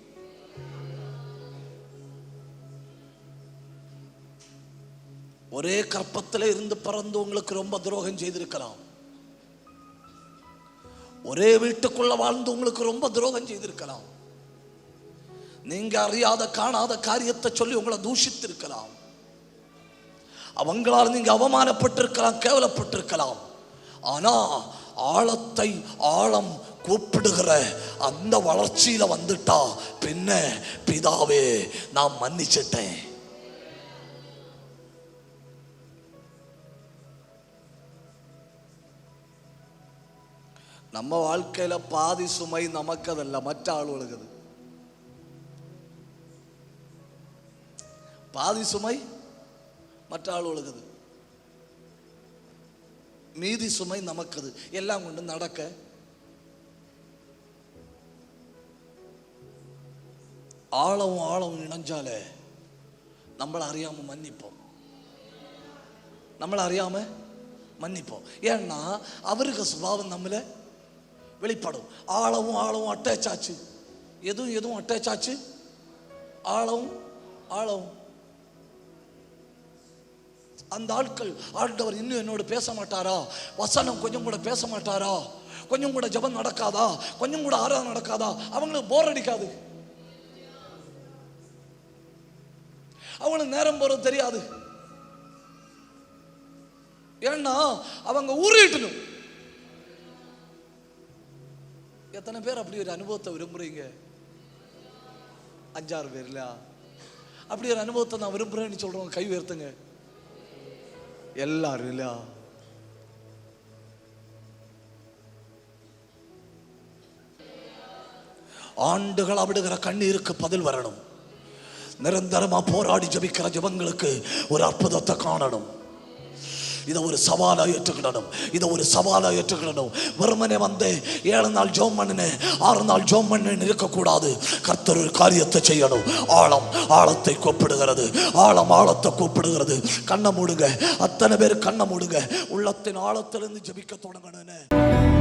ஒரே கற்பத்தில் இருந்து பிறந்தவங்களுக்கு ரொம்ப துரோகம் செய்திருக்கலாம். ஒரே வீட்டுக்குள்ள வாழ்ந்தவங்களுக்கு ரொம்ப துரோகம் செய்திருக்கலாம். நீங்க அறியாத காணாத காரியத்தை சொல்லி உங்களை தூஷித்திருக்கலாம். அவங்களால் நீங்க அவமானப்பட்டிருக்கலாம், கேவலப்பட்டிருக்கலாம். ஆனா ஆழத்தை ஆழம் கூப்பிடுகிற அந்த வளர்ச்சியில வந்துட்டா பின்ன பிதாவே நான் மன்னிச்சிட்டேன். நம்ம வாழ்க்கையில பாதி சுமை நமக்கு அதல்ல, மற்ற ஆளுகளுக்கு. பாதி சுமை மற்ற ஆளுகளுக்கு. மீதி சுமை நமக்குது. எல்லாம் கொண்டு நடக்க ஆழவும் இணைஞ்சாலே நம்மளை அறியாம மன்னிப்போம். நம்மளை அறியாம மன்னிப்போம். ஏன்னா அவருக்கு சுபாவம் நம்மள வெளிப்படும். ஆழவும் அட்டாச் ஆச்சு. எதுவும் அட்டாச் ஆச்சு. ஆழவும் அந்த ஆட்கள், ஆண்டவர் இன்னும் என்னோட பேச மாட்டாரா, வசனம் கொஞ்சம் கூட பேச மாட்டாரா, கொஞ்சம் கூட ஜெபம் நடக்காதா, கொஞ்சம் கூட ஆராதனை நடக்காதா, அவங்களுக்கு போர் அடிக்காது. அவங்களுக்கு நேரம் போறது தெரியாது. ஏன்னா அவங்க ஊறிட்டணும். எத்தனை பேர் அப்படி ஒரு அனுபவத்தை விரும்புறீங்க? 5-6 பேர் இல்ல, அப்படி ஒரு அனுபவத்தை நான் விரும்புறேன்னு சொல்றவங்க கை உயர்த்துங்க. எல்லாரும் இல்ல. ஆண்டுகள் விடுகிற கண்ணீருக்கு பதில் வரணும். நிரந்தரமா போராடி ஜபிக்கிற ஜபங்களுக்கு ஒரு அற்புதத்தை காணணும். இதை ஒரு சவாலா ஏற்றுக்கிடணும். வெறுமனே வந்து 7 நாள் ஜோம் பண்ணினேன், 6 நாள் ஜோம் பண்ணேன்னு இருக்கக்கூடாது. கர்த்தர் ஒரு காரியத்தை செய்யணும். ஆழத்தை கூப்பிடுகிறது. ஆழத்தை கூப்பிடுகிறது. கண்ணை மூடுங்க. அத்தனை பேர் கண்ணை மூடுங்க. உள்ளத்தின் ஆழத்திலிருந்து ஜபிக்க தொடங்கணும்.